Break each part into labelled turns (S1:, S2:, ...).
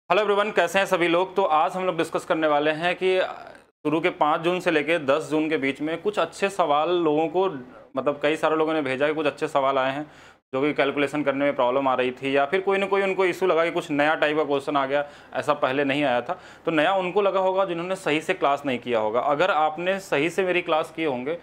S1: Hello everyone, कैसे हैं सभी लोग। तो आज हम लोग डिस्कस करने वाले हैं कि शुरू के 5 जून से लेकर 10 जून के बीच में कुछ अच्छे सवाल लोगों को, मतलब कई सारे लोगों ने भेजा कि कुछ अच्छे सवाल आए हैं जो कि कैलकुलेशन करने में प्रॉब्लम आ रही थी, या फिर कोई ना कोई उनको इशू लगा कि कुछ नया टाइप का क्वेश्चन आ गया, ऐसा पहले नहीं आया था। तो नया उनको लगा होगा जिन्होंने सही से क्लास नहीं किया होगा। अगर आपने सही से मेरी क्लास किए होंगे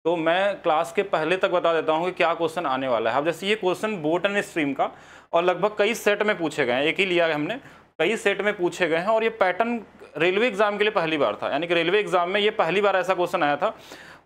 S1: तो मैं क्लास के पहले तक बता देता हूँ कि क्या क्वेश्चन आने वाला है। अब जैसे ये क्वेश्चन बॉटनी स्ट्रीम का, और लगभग कई सेट में पूछे गए हैं, एक ही लिया है हमने, कई सेट में पूछे गए हैं। और ये पैटर्न रेलवे एग्जाम के लिए पहली बार था, यानी कि रेलवे एग्जाम में ये पहली बार ऐसा क्वेश्चन आया था।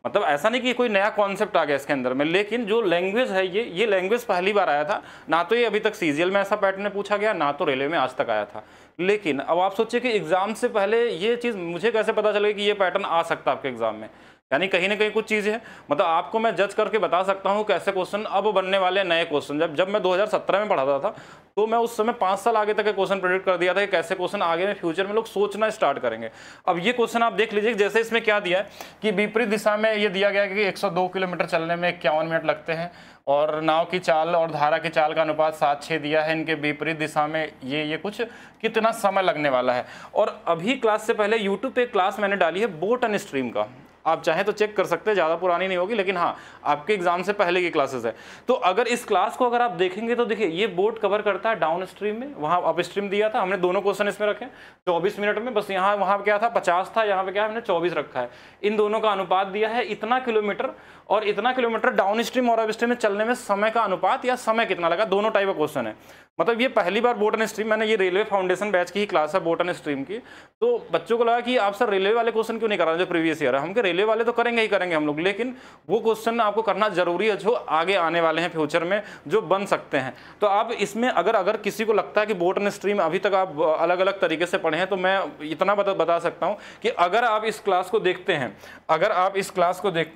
S1: मतलब ऐसा नहीं कि कोई नया कॉन्सेप्ट आ गया इसके अंदर में, लेकिन जो लैंग्वेज है ये लैंग्वेज पहली बार आया था। ना तो ये अभी तक सीजीएल में ऐसा पैटर्न में पूछा गया, ना तो रेलवे में आज तक आया था। लेकिन अब आप सोचिए कि एग्जाम से पहले ये चीज़ मुझे कैसे पता चलेगी कि ये पैटर्न आ सकता है आपके एग्जाम में। यानी कहीं ना कहीं कुछ चीज़ें हैं, मतलब आपको मैं जज करके बता सकता हूँ कैसे क्वेश्चन अब बनने वाले नए क्वेश्चन। जब मैं 2017 में पढ़ाता था तो मैं उस समय 5 साल आगे तक के क्वेश्चन प्रेडिक्ट कर दिया था कि कैसे क्वेश्चन आगे में फ्यूचर में लोग सोचना स्टार्ट करेंगे। अब ये क्वेश्चन आप देख लीजिए, जैसे इसमें क्या दिया है कि विपरीत दिशा में ये दिया गया है कि 102 किलोमीटर चलने में 51 मिनट लगते हैं, और नाव की चाल और धारा की चाल का अनुपात 7:6 दिया है। इनके विपरीत दिशा में ये कुछ कितना समय लगने वाला है। और अभी क्लास से पहले यूट्यूब पे क्लास मैंने डाली है बॉटनी स्ट्रीम का, आप चाहें तो चेक कर सकते हैं, ज़्यादा पुरानी नहीं होगी, लेकिन हाँ आपके एग्जाम से पहले की क्लासेस है। तो अगर इस क्लास को अगर आप देखेंगे तो देखिए ये बोर्ड कवर करता है डाउन स्ट्रीम में, वहाँ अप स्ट्रीम दिया था। हमने दोनों क्वेश्चन इसमें रखे 24 मिनट में, बस यहाँ वहाँ क्या था 50 था, यहाँ पे क्या है हमने 24 रखा है। इन दोनों का अनुपात दिया है इतना किलोमीटर, और इतना किलोमीटर डाउन स्ट्रीम और अप स्ट्रीम में चलने में समय का अनुपात या समय कितना लगा, दोनों टाइप का क्वेश्चन है। मतलब ये पहली बार बॉटनी स्ट्रीम, मैंने ये रेलवे फाउंडेशन बैच की ही क्लास है बॉटनी स्ट्रीम की। तो बच्चों को लगा कि आप सर रेलवे वाले क्वेश्चन क्यों नहीं कर रहे हैं जो प्रीवियस ईयर है। हम रेलवे वाले तो करेंगे ही करेंगे हम लोग, लेकिन वो क्वेश्चन आपको करना जरूरी है जो आगे आने वाले हैं फ्यूचर में, जो बन सकते हैं। तो आप इसमें अगर किसी को लगता है कि बॉटनी स्ट्रीम अभी तक आप अलग अलग तरीके से पढ़े हैं, तो मैं इतना बता सकता हूँ कि अगर आप इस क्लास को देखते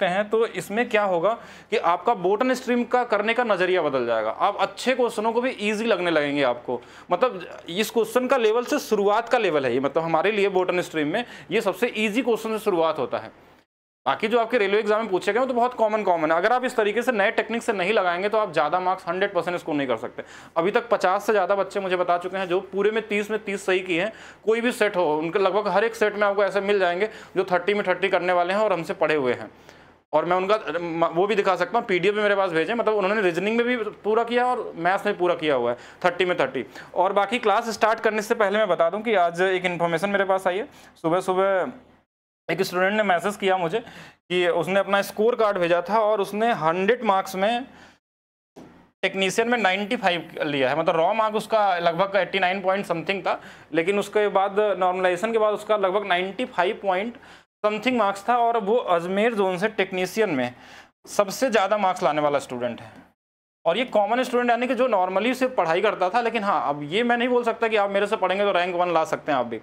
S1: हैं, तो इसमें क्या होगा कि आपका बॉटनी स्ट्रीम का करने का नजरिया बदल जाएगा। आप अच्छे क्वेश्चनों को भी ईजी लगने लगेंगे आपको। मतलब इस क्वेश्चन का लेवल से शुरुआत का लेवल है ये, मतलब हमारे लिए बॉटनी स्ट्रीम में ये सबसे इजी क्वेश्चन से शुरुआत होता है। बाकी जो आपके रेलवे एग्जाम में पूछे गए तो बहुत कॉमन है। अगर आप इस तरीके से नए टेक्निक से नहीं लगाएंगे तो आप ज़्यादा मार्क्स 100% स्कोर नहीं कर सकते। अभी तक 50 से ज़्यादा बच्चे मुझे बता चुके हैं जो पूरे में 30 सही किए हैं। कोई भी सेट हो, उनके लगभग हर एक सेट में आपको ऐसे मिल जाएंगे जो 30 में 30 करने वाले हैं और हमसे पढ़े हुए हैं। और मैं उनका वो भी दिखा सकता हूँ, पीडीएफ में मेरे पास भेजे, मतलब उन्होंने रीजनिंग में भी पूरा किया और मैथ्स में पूरा किया हुआ है 30 में 30। और बाकी क्लास स्टार्ट करने से पहले मैं बता दूं कि आज एक इन्फॉर्मेशन मेरे पास आई है। सुबह सुबह एक स्टूडेंट ने मैसेज किया मुझे कि उसने अपना स्कोर कार्ड भेजा था और उसने 100 मार्क्स में टेक्नीशियन में 95 लिया है। मतलब रॉ मार्क उसका लगभग 89 पॉइंट समथिंग था, लेकिन उसके बाद नॉर्मलाइजेशन के बाद उसका लगभग 95 पॉइंट समथिंग मार्क्स था। और वो अजमेर जोन से टेक्नीशियन में सबसे ज़्यादा मार्क्स लाने वाला स्टूडेंट है। और ये कॉमन स्टूडेंट यानी कि जो नॉर्मली सिर्फ पढ़ाई करता था। लेकिन हाँ, अब ये मैं नहीं बोल सकता कि आप मेरे से पढ़ेंगे तो रैंक 1 ला सकते हैं। आप भी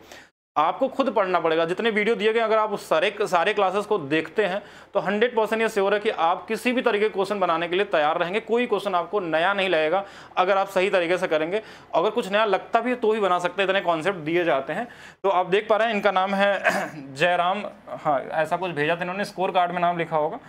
S1: आपको खुद पढ़ना पड़ेगा। जितने वीडियो दिए गए अगर आप उस सारे क्लासेस को देखते हैं तो 100% ये श्योर है कि आप किसी भी तरीके के क्वेश्चन बनाने के लिए तैयार रहेंगे। कोई क्वेश्चन आपको नया नहीं लगेगा अगर आप सही तरीके से करेंगे। अगर कुछ नया लगता भी है तो ही बना सकते हैं, इतने कॉन्सेप्ट दिए जाते हैं। तो आप देख पा रहे हैं इनका नाम है जयराम, हाँ ऐसा कुछ भेजा था इन्होंने, स्कोर कार्ड में नाम लिखा होगा।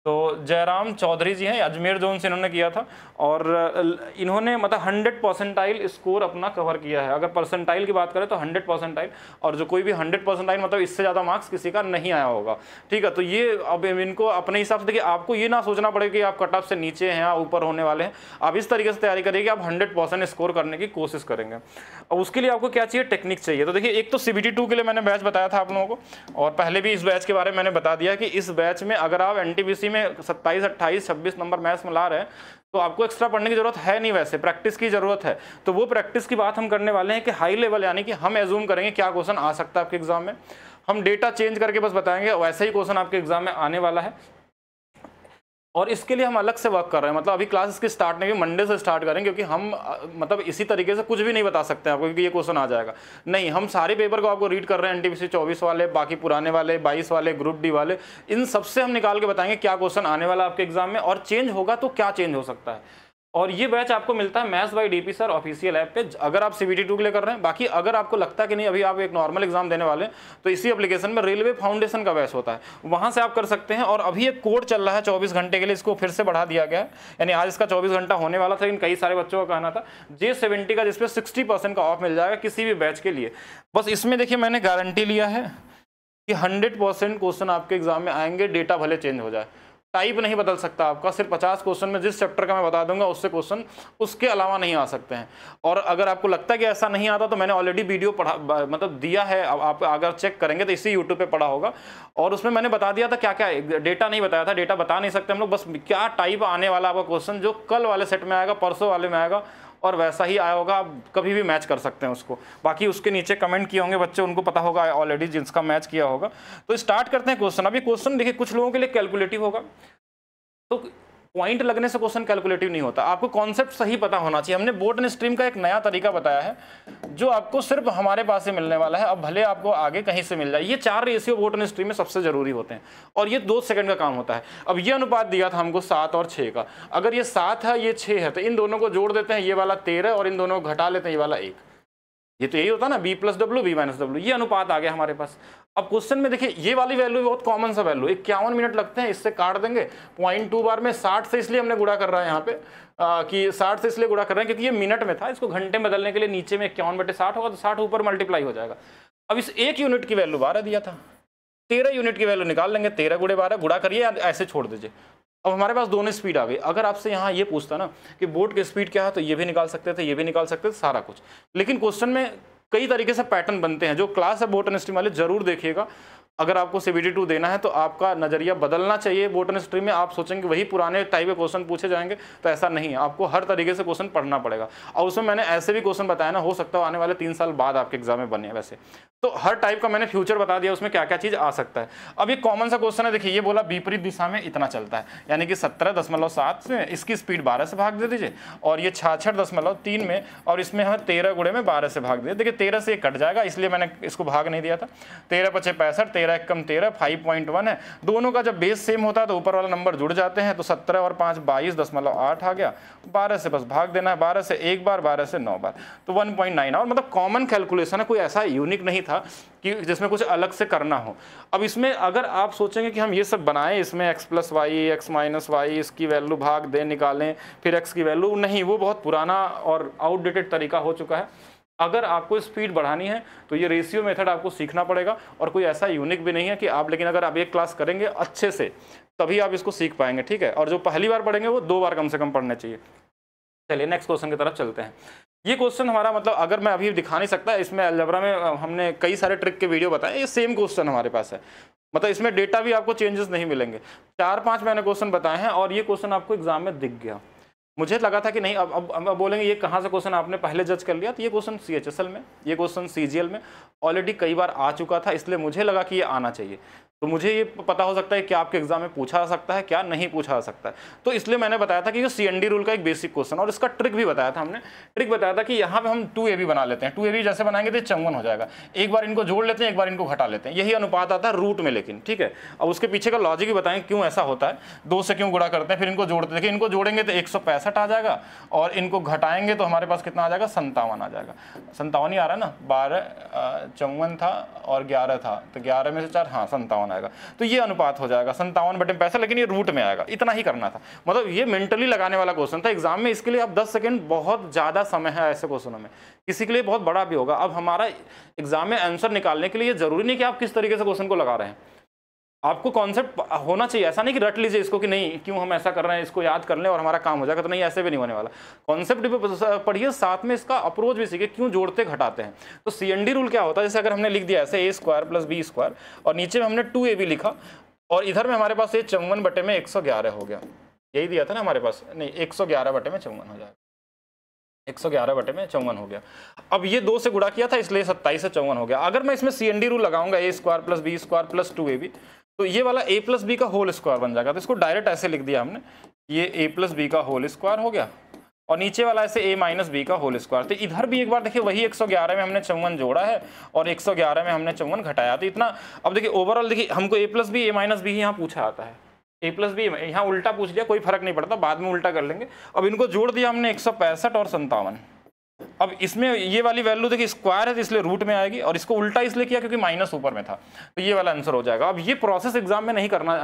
S1: तो जयराम चौधरी जी हैं, अजमेर जोन से इन्होंने किया था। और इन्होंने मतलब 100 परसेंटाइल स्कोर अपना कवर किया है। अगर परसेंटाइल की बात करें तो 100 परसेंटाइल, और जो कोई भी 100 परसेंटाइल मतलब इससे ज़्यादा मार्क्स किसी का नहीं आया होगा। ठीक है, तो ये अब इनको अपने हिसाब से देखिए, आपको ये ना सोचना पड़ेगा कि आप कट ऑफ से नीचे हैं या ऊपर होने वाले हैं। आप इस तरीके से तैयारी करिए कि आप 100% स्कोर करने की कोशिश करेंगे। और उसके लिए आपको क्या चाहिए, टेक्निक चाहिए। तो देखिए, एक तो CBT 2 के लिए मैंने बैच बताया था आप लोगों को, और पहले भी इस बैच के बारे में मैंने बता दिया कि इस बैच में अगर आप NTPC में 27, 28, 26 नंबर मैथ्स में ला रहे हैं तो आपको एक्स्ट्रा पढ़ने की जरूरत है नहीं, वैसे प्रैक्टिस की जरूरत है। तो वो प्रैक्टिस की बात हम करने वाले हैं कि हाई लेवल, यानी कि हम एज्यूम करेंगे क्या क्वेश्चन आ सकता है आपके एग्जाम में। हम डेटा चेंज करके बस बताएंगे, वैसे ही क्वेश्चन आपके एग्जाम में आने वाला है। और इसके लिए हम अलग से वर्क कर रहे हैं। मतलब अभी क्लास इसकी स्टार्ट नहीं हुई, मंडे से स्टार्ट करें, क्योंकि हम मतलब इसी तरीके से कुछ भी नहीं बता सकते आपको क्योंकि ये क्वेश्चन आ जाएगा नहीं। हम सारे पेपर को आपको रीड कर रहे हैं, NTPC 24 वाले, बाकी पुराने वाले 22 वाले, ग्रुप डी वाले, इन सबसे हम निकाल के बताएंगे क्या क्वेश्चन आने वाला आपके एग्जाम में, और चेंज होगा तो क्या चेंज हो सकता है। और ये बैच आपको मिलता है maths by DP sir official app पे, अगर आप CBT 2 के लिए कर रहे हैं। बाकी अगर आपको लगता है कि नहीं अभी आप एक नॉर्मल एग्जाम देने वाले हैं, तो इसी एप्लीकेशन में रेलवे फाउंडेशन का बैच होता है, वहां से आप कर सकते हैं। और अभी एक कोड चल रहा है 24 घंटे के लिए, इसको फिर से बढ़ा दिया गया है, यानी आज इसका 24 घंटा होने वाला था, लेकिन कई सारे बच्चों का कहना था J70 का, जिसपे 60% का ऑफ मिल जाएगा किसी भी बैच के लिए। बस इसमें देखिए मैंने गारंटी लिया है कि 100% क्वेश्चन आपके एग्जाम में आएंगे, डेटा भले चेंज हो जाए, टाइप नहीं बदल सकता आपका। सिर्फ 50 क्वेश्चन में जिस चैप्टर का मैं बता दूंगा उससे क्वेश्चन उसके अलावा नहीं आ सकते हैं। और अगर आपको लगता है कि ऐसा नहीं आता, तो मैंने ऑलरेडी वीडियो पढ़ा मतलब दिया है, अब आप अगर चेक करेंगे तो इसी यूट्यूब पे पड़ा होगा, और उसमें मैंने बता दिया था क्या क्या, डेटा नहीं बताया था, डेटा बता नहीं सकते हम लोग, बस क्या टाइप आने वाला आपका क्वेश्चन जो कल वाले सेट में आएगा, परसों वाले में आएगा, और वैसा ही आया होगा, आप कभी भी मैच कर सकते हैं उसको। बाकी उसके नीचे कमेंट किए होंगे बच्चे, उनको पता होगा ऑलरेडी जिसका मैच किया होगा। तो स्टार्ट करते हैं क्वेश्चन। अब ये क्वेश्चन देखिए कुछ लोगों के लिए कैलकुलेटिव होगा, तो पॉइंट लगने से क्वेश्चन कैलकुलेटिव नहीं होता, आपको कॉन्सेप्ट सही पता होना चाहिए। हमने बोर्ड एंड स्ट्रीम का एक नया तरीका बताया है जो आपको सिर्फ हमारे पास से मिलने वाला है, अब भले आपको आगे कहीं से मिल जाए। ये 4 रेशियो बोर्ड एंड स्ट्रीम में सबसे जरूरी होते हैं, और ये 2 सेकंड का काम होता है। अब ये अनुपात दिया था हमको 7 और 6 का, अगर ये 7 है ये 6 है, तो इन दोनों को जोड़ देते हैं, ये वाला 13, और इन दोनों को घटा लेते हैं, ये वाला 1। ये तो यही होता है ना, B+W B-W, ये अनुपात आ गया हमारे पास। अब क्वेश्चन में देखिए ये वाली वैल्यू बहुत कॉमन सा वैल्यू, 51 मिनट लगते हैं, इससे काट देंगे 0.2 बार में। 60 से इसलिए हमने गुणा कर रहा है यहाँ पे कि 60 से इसलिए गुणा कर रहे हैं क्योंकि ये मिनट में था, इसको घंटे में बदलने के लिए नीचे में 51/60 होगा, तो 60 ऊपर मल्टीप्लाई हो जाएगा। अब इस 1 यूनिट की वैल्यू 12 दिया था, 13 यूनिट की वैल्यू निकाल लेंगे, 13 × 12 गुणा करिए, ऐसे छोड़ दीजिए। अब हमारे पास दोनों स्पीड आ गई। अगर आपसे यहाँ ये पूछता ना कि बोर्ड की स्पीड क्या है, तो ये भी निकाल सकते थे, ये भी निकाल सकते थे, सारा कुछ। लेकिन क्वेश्चन में कई तरीके से पैटर्न बनते हैं, जो क्लास है बोर्ड एंड स्ट्रीम वाले जरूर देखिएगा। अगर आपको CBT 2 देना है तो आपका नजरिया बदलना चाहिए। बोर्ड एंड स्ट्रीम में आप सोचेंगे वही पुराने टाइप के क्वेश्चन पूछे जाएंगे, तो ऐसा नहीं है, आपको हर तरीके से क्वेश्चन पढ़ना पड़ेगा। और उसमें मैंने ऐसे भी क्वेश्चन बताया ना, हो सकता है आने वाले 3 साल बाद आपके एग्जाम में बने। वैसे तो हर टाइप का मैंने फ्यूचर बता दिया, उसमें क्या क्या चीज आ सकता है। अब ये कॉमन सा क्वेश्चन है, देखिए ये बोला विपरीत दिशा में इतना चलता है, यानी कि 17.7 से इसकी स्पीड 12 से भाग दे दीजिए, और ये 66.3 में, और इसमें हमें 13 × 12 से भाग दे। देखिए 13 से कट जाएगा, इसलिए मैंने इसको भाग नहीं दिया था। 13×5 = 65, 13 × 1 = 13, 5.1 है। दोनों का जब बेस सेम होता है तो ऊपर वाला नंबर जुड़ जाते हैं, तो 17 और 5 22.8 आ गया। 12 से बस भाग देना है, 12 से 1 बार, 12 से 9 बार, तो 1.9। और मतलब कॉमन कैलकुलेशन है, कोई ऐसा यूनिक नहीं था कि जिसमें कुछ अलग से करना हो। अब इसमें अगर आप सोचेंगे कि हम ये सब बनाएं, इसमें x+y, x-y, इसकी वैल्यू भाग दें, निकालें, फिर x की वैल्यू, नहीं, वो बहुत पुराना और आउटडेटेड तरीका हो चुका है। अगर आपको स्पीड बढ़ानी है तो ये रेशियो मेथड आपको सीखना पड़ेगा, और कोई ऐसा यूनिक भी नहीं है कि आप, लेकिन अगर आप एक क्लास करेंगे अच्छे से तभी आप इसको सीख पाएंगे, ठीक है। और जो पहली बार पढ़ेंगे वो 2 बार कम से कम पढ़ने चाहिए। चलिए नेक्स्ट क्वेश्चन की तरफ चलते हैं। ये क्वेश्चन हमारा, मतलब अगर मैं अभी दिखा नहीं सकता, इसमें अलजेब्रा में हमने कई सारे ट्रिक के वीडियो बताए, ये सेम क्वेश्चन हमारे पास है, मतलब इसमें डेटा भी आपको चेंजेस नहीं मिलेंगे। 4-5 मैंने क्वेश्चन बताए हैं, और ये क्वेश्चन आपको एग्जाम में दिख गया। मुझे लगा था कि नहीं, अब बोलेंगे ये कहाँ से क्वेश्चन आपने पहले जज कर लिया, तो ये क्वेश्चन CHSL में, ये क्वेश्चन CGL में ऑलरेडी कई बार आ चुका था, इसलिए मुझे लगा कि ये आना चाहिए। तो मुझे ये पता हो सकता है कि आपके एग्जाम में पूछा जा सकता है, क्या नहीं पूछा जा सकता है, तो इसलिए मैंने बताया था कि ये CND रूल का एक बेसिक क्वेश्चन, और इसका ट्रिक भी बताया था हमने। ट्रिक बताया था कि यहाँ पे हम 2AB बना लेते हैं, 2AB जैसे बनाएंगे तो 54 हो जाएगा, एक बार इनको जोड़ लेते हैं, एक बार इनको घटा लेते हैं, यही अनुपात आता है रूट में। लेकिन ठीक है, अब उसके पीछे का लॉजिक भी बताएंगे क्यों ऐसा होता है, 2 से क्यों गुणा करते हैं, फिर इनको जोड़ते हैं। देखिए इनको जोड़ेंगे तो 165 आ जाएगा, और इनको घटाएंगे तो हमारे पास कितना आ जाएगा, 57 आ जाएगा। 57 ही आ रहा है ना, 12 54 था और 11 था, तो 11 में से 4, हाँ 57 आएगा। तो ये अनुपात हो जाएगा 57/65, लेकिन ये रूट में आएगा, इतना ही करना था। मतलब ये मेंटली लगाने वाला क्वेश्चन था एग्जाम में, इसके लिए अब 10 सेकंड बहुत ज़्यादा समय है ऐसे क्वेश्चनों में, किसी के लिए बहुत बड़ा भी होगा। अब हमारा एग्जाम में आंसर निकालने के लिए जरूरी नहीं कि आप किस तरीके से क्वेश्चन को लगा रहे हैं, आपको कॉन्सेप्ट होना चाहिए। ऐसा नहीं कि रट लीजिए इसको कि नहीं क्यों हम ऐसा कर रहे हैं, इसको याद कर लें और हमारा काम हो जाएगा, तो नहीं, ऐसे भी नहीं होने वाला। कॉन्सेप्ट भी पढ़िए, साथ में इसका अप्रोच भी सीखिए, क्यों जोड़ते घटाते हैं। तो CND रूल क्या होता है, जैसे अगर हमने लिख दिया ऐसे a² + b² और नीचे में हमने 2ab लिखा, और इधर में हमारे पास ये 54/111 हो गया, यही दिया था ना हमारे पास, नहीं 111/54 हो जाएगा, 111/54 हो गया। अब ये 2 से गुणा किया था इसलिए 27 से 54 हो गया। अगर मैं इसमें CND रूल लगाऊंगा a² + b² + 2ab, तो ये वाला a + b का होल स्क्वायर बन जाएगा। तो इसको डायरेक्ट ऐसे लिख दिया हमने, ये a + b का होल स्क्वायर हो गया, और नीचे वाला ऐसे a - b का होल स्क्वायर। तो इधर भी एक बार देखिए वही 111 में हमने 54 जोड़ा है और 111 में हमने 54 घटाया, तो इतना। अब देखिए ओवरऑल देखिए हमको a + b a - b यहाँ पूछा आता है, a+b, यहाँ उल्टा पूछ लिया, कोई फर्क नहीं पड़ता, बाद में उल्टा कर लेंगे। अब इनको जोड़ दिया हमने 165 और 57। अब इसमें ये वाली वैल्यू देखिए स्क्वायर है तो इसलिए रूट में आएगी, और इसको उल्टा इसलिए किया क्योंकि माइनस ऊपर में था, तो ये वाला आंसर हो जाएगा। अब ये प्रोसेस एग्जाम में नहीं करना,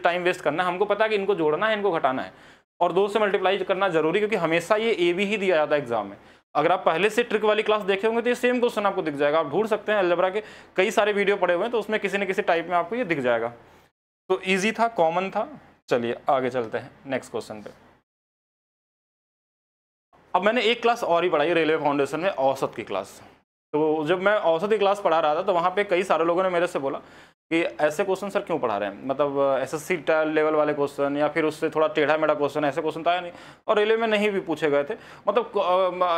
S1: टाइम वेस्ट करना है, हमको पता है कि इनको जोड़ना है, इनको घटाना है, और 2 से मल्टीप्लाई करना जरूरी, क्योंकि हमेशा ये ए बी ही दिया जाता है एग्जाम में। अगर आप पहले से ट्रिक वाली क्लास देखे होंगे तो ये सेम क्वेश्चन आपको दिख जाएगा, आप ढूंढ सकते हैं, अलजेब्रा के कई सारे वीडियो पड़े हुए हैं, तो उसमें किसी न किसी टाइप में आपको ये दिख जाएगा। तो ईजी था, कॉमन था। चलिए आगे चलते हैं नेक्स्ट क्वेश्चन पे। अब मैंने एक क्लास और ही पढ़ाई रेलवे फाउंडेशन में, औसत की क्लास। तो जब मैं औसत की क्लास पढ़ा रहा था तो वहाँ पे कई सारे लोगों ने मेरे से बोला कि ऐसे क्वेश्चन सर क्यों पढ़ा रहे हैं, मतलब एसएससी लेवल वाले क्वेश्चन या फिर उससे थोड़ा टेढ़ा मेढ़ा क्वेश्चन, ऐसे क्वेश्चन तो आया नहीं, और रेलवे में नहीं भी पूछे गए थे। मतलब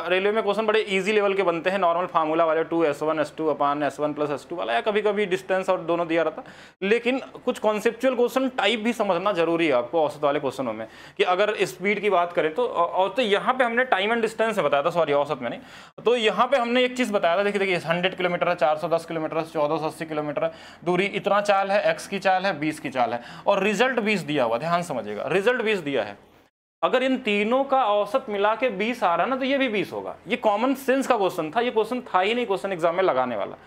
S1: रेलवे में क्वेश्चन बड़े इजी लेवल के बनते हैं, नॉर्मल फार्मूला वाले 2s1 s2 अपान s1 प्लस s2 वाला, या कभी कभी डिस्टेंस और दोनों दिया रहता। लेकिन कुछ कॉन्सेप्चुअल क्वेश्चन टाइप भी समझना जरूरी है आपको औसत वाले क्वेश्चनों में, कि अगर स्पीड की बात करें तो यहाँ पे हमने टाइम एंड डिस्टेंस बताया था, सॉरी औसत में नहीं, तो यहाँ पे हमने एक चीज़ बताया था, देखिए 100 किलोमीटर है, 410 किलोमीटर है, 1480 किलोमीटर है, दूरी इतना चाल है, x की चाल है, 20 की चाल है, और रिजल्ट 20 दिया हुआ, ध्यान समझिएगा, रिजल्ट 20 दिया है। अगर इन तीनों का औसत मिला के 20 आ रहा है ना, तो ये भी 20 होगा। ये कॉमन सेंस का क्वेश्चन था, ये क्वेश्चन था ही नहीं क्वेश्चन एग्जाम में लगाने वाला।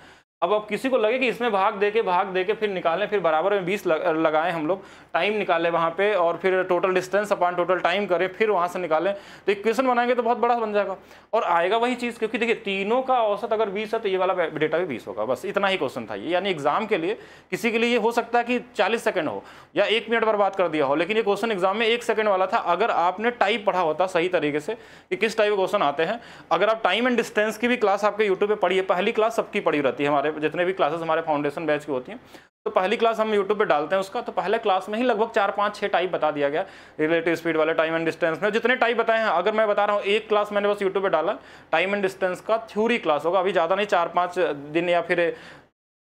S1: अब किसी को लगे कि इसमें भाग देके फिर निकालें, फिर बराबर में 20 लगाएं हम लोग, टाइम निकालें वहाँ पे, और फिर total distance upon total time करें, फिर वहाँ से निकालें, तो इक्वेशन बनाएंगे तो बहुत बड़ा बन जाएगा, और आएगा वही चीज़, क्योंकि देखिए तीनों का औसत अगर 20 है तो ये वाला डेटा भी 20 होगा। बस इतना ही क्वेश्चन था ये, यानी एग्जाम के लिए किसी के लिए ये हो सकता है कि 40 सेकंड हो या 1 मिनट बर्बाद कर दिया हो, लेकिन ये क्वेश्चन एग्जाम में 1 सेकंड वाला था। अगर आपने टाइप पढ़ा होता सही तरीके से कि किस टाइप के क्वेश्चन आते हैं, अगर आप टाइम एंड डिस्टेंस की भी क्लास आपके यूट्यूब पे पढ़ी है, पहली क्लास सबकी पढ़ी रहती है, हमारे जितने भी क्लासेस हमारे फाउंडेशन बैच की होती हैं, तो पहली क्लास हम यूट्यूब पे डालते हैं उसका, तो पहले क्लास में ही लगभग 4, 5, 6 टाइप बता दिया गया रिलेटिव स्पीड वाले, टाइम एंड डिस्टेंस में जितने टाइप बताए हैं। अगर मैं बता रहा हूँ एक क्लास मैंने बस यूट्यूब पे डाला, टाइम एंड डिस्टेंस का थ्योरी क्लास होगा, अभी ज़्यादा नहीं, 4-5 दिन या फिर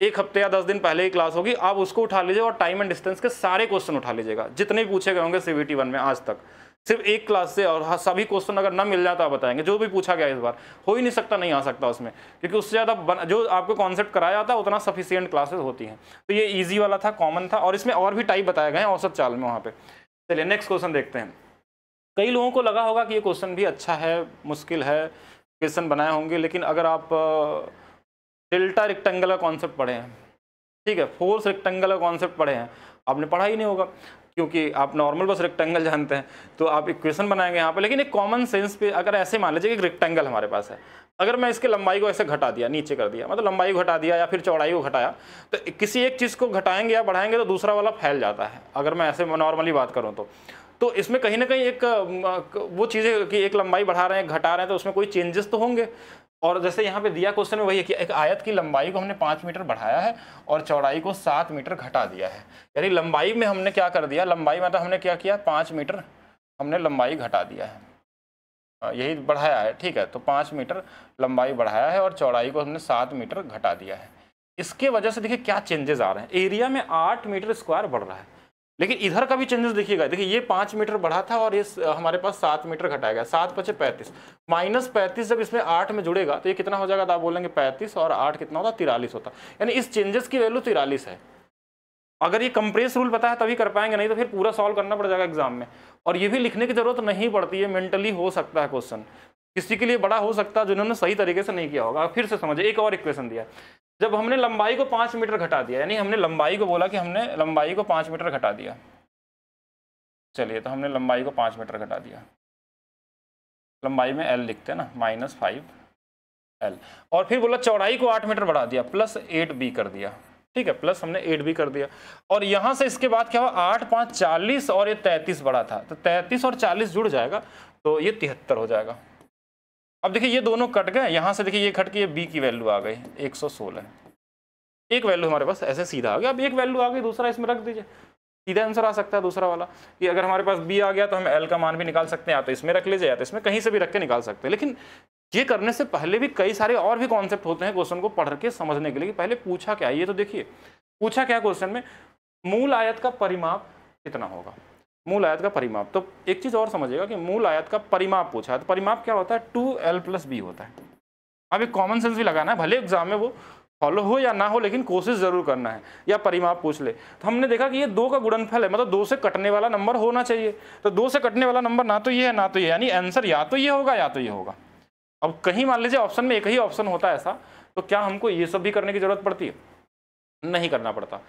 S1: 1 हफ्ते या 10 दिन पहले ही क्लास होगी, आप उसको उठा लीजिए और टाइम एंड डिस्टेंस के सारे क्वेश्चन उठा लीजिएगा जितने भी पूछे गए होंगे CBT 1 में आज तक, सिर्फ एक क्लास से। और सभी क्वेश्चन अगर ना मिल जाए तो आप बताएंगे, जो भी पूछा गया इस बार हो ही नहीं सकता, नहीं आ सकता उसमें, क्योंकि उससे ज़्यादा जो आपको कॉन्सेप्ट कराया जाता है उतना सफिशिएंट क्लासेस होती हैं। तो ये इजी वाला था, कॉमन था, और इसमें और भी टाइप बताए गए हैं औसत चाल में वहाँ पे। चलिए नेक्स्ट क्वेश्चन देखते हैं। कई लोगों को लगा होगा कि ये क्वेश्चन भी अच्छा है, मुश्किल है, क्वेश्चन बनाए होंगे, लेकिन अगर आप डेल्टा रेक्टेंगल का कॉन्सेप्ट पढ़े हैं, ठीक है, फोर्स रेक्टेंगल का कॉन्सेप्ट पढ़े हैं, आपने पढ़ा ही नहीं होगा, क्योंकि आप नॉर्मल बस रेक्टेंगल जानते हैं, तो आप इक्वेशन बनाएंगे यहाँ पे। लेकिन एक कॉमन सेंस पे अगर ऐसे मान लीजिए कि रेक्टेंगल हमारे पास है, अगर मैं इसके लंबाई को ऐसे घटा दिया, नीचे कर दिया, मतलब लंबाई को घटा दिया या फिर चौड़ाई को घटाया, तो किसी एक चीज़ को घटाएंगे या बढ़ाएंगे तो दूसरा वाला फैल जाता है, अगर मैं ऐसे नॉर्मली बात करूँ तो इसमें कहीं ना कहीं एक वो चीज़ें कि एक लंबाई बढ़ा रहे हैं, घटा रहे हैं, तो उसमें कोई चेंजेस तो होंगे। और जैसे यहाँ पे दिया क्वेश्चन में वही है कि एक आयत की लंबाई को हमने 5 मीटर बढ़ाया है और चौड़ाई को 7 मीटर घटा दिया है, यानी लंबाई में हमने क्या कर दिया, लंबाई में तो हमने क्या किया, 5 मीटर हमने लंबाई घटा दिया है, यही बढ़ाया है, ठीक है। तो 5 मीटर लंबाई बढ़ाया है और चौड़ाई को हमने 7 मीटर घटा दिया है। इसके वजह से देखिए क्या चेंजेस आ रहे हैं, एरिया में 8 मीटर स्क्वायर बढ़ रहा है, लेकिन इधर का भी चेंजेस देखिएगा, देखिए ये 5 मीटर बढ़ा था और ये हमारे पास 7 मीटर घटाया गया, 7 × 35 -35 जब इसमें 8 में जुड़ेगा तो ये कितना हो जाएगा, तो आप बोलेंगे 35 और 8 कितना होता, 43 होता, यानी इस चेंजेस की वैल्यू 43 है। अगर ये कंप्रेस रूल पता है तभी कर पाएंगे, नहीं तो फिर पूरा सॉल्व करना पड़ जाएगा एग्जाम में। और ये भी लिखने की जरूरत नहीं पड़ती है, मेंटली हो सकता है क्वेश्चन, किसी के लिए बड़ा हो सकता है जिन्होंने सही तरीके से नहीं किया होगा। फिर से समझिए, एक और इक्वेशन दिया, जब हमने लंबाई को 5 मीटर घटा दिया, यानी हमने लंबाई को बोला कि हमने लंबाई को 5 मीटर घटा दिया, चलिए तो हमने लंबाई को 5 मीटर घटा दिया, लंबाई में L लिखते हैं ना, -5L, और फिर बोला चौड़ाई को 8 मीटर बढ़ा दिया, +8B कर दिया, ठीक है, प्लस हमने 8B कर दिया। और यहाँ से इसके बाद क्या हुआ, 8 × 5 = 40 और ये 33 बढ़ा था, तो 33 और 40 जुड़ जाएगा तो ये 73 हो जाएगा। अब देखिए ये दोनों कट गए, यहाँ से देखिए ये कट के ये B की वैल्यू आ गई 116, एक वैल्यू हमारे पास ऐसे सीधा आ गया। अब एक वैल्यू आ गई, दूसरा इसमें रख दीजिए, सीधा आंसर आ सकता है दूसरा वाला, कि अगर हमारे पास B आ गया तो हम L का मान भी निकाल सकते हैं, या तो इसमें रख लीजिए या तो इसमें, कहीं से भी रख के निकाल सकते हैं। लेकिन ये करने से पहले भी कई सारे और भी कॉन्सेप्ट होते हैं क्वेश्चन को पढ़ के समझने के लिए, कि पहले पूछा क्या है। ये तो देखिए पूछा क्या क्वेश्चन में, मूल आयत का परिमाप कितना होगा, मूल आयत का परिमाप। तो एक चीज और समझिएगा कि मूल आयत का परिमाप पूछा है, तो परिमाप क्या होता है, 2L + B होता है। अब एक कॉमन सेंस भी लगाना है, भले एग्जाम में वो फॉलो हो या ना हो, लेकिन कोशिश जरूर करना है। या परिमाप पूछ ले तो हमने देखा कि ये 2 का गुणनफल है, मतलब 2 से कटने वाला नंबर होना चाहिए। तो 2 से कटने वाला नंबर ना तो ये है ना तो ये, यानी आंसर या तो ये होगा या तो ये होगा। अब कहीं मान लीजिए ऑप्शन में एक ही ऑप्शन होता है ऐसा, तो क्या हमको ये सब भी करने की जरूरत पड़ती है? नहीं करना पड़ता।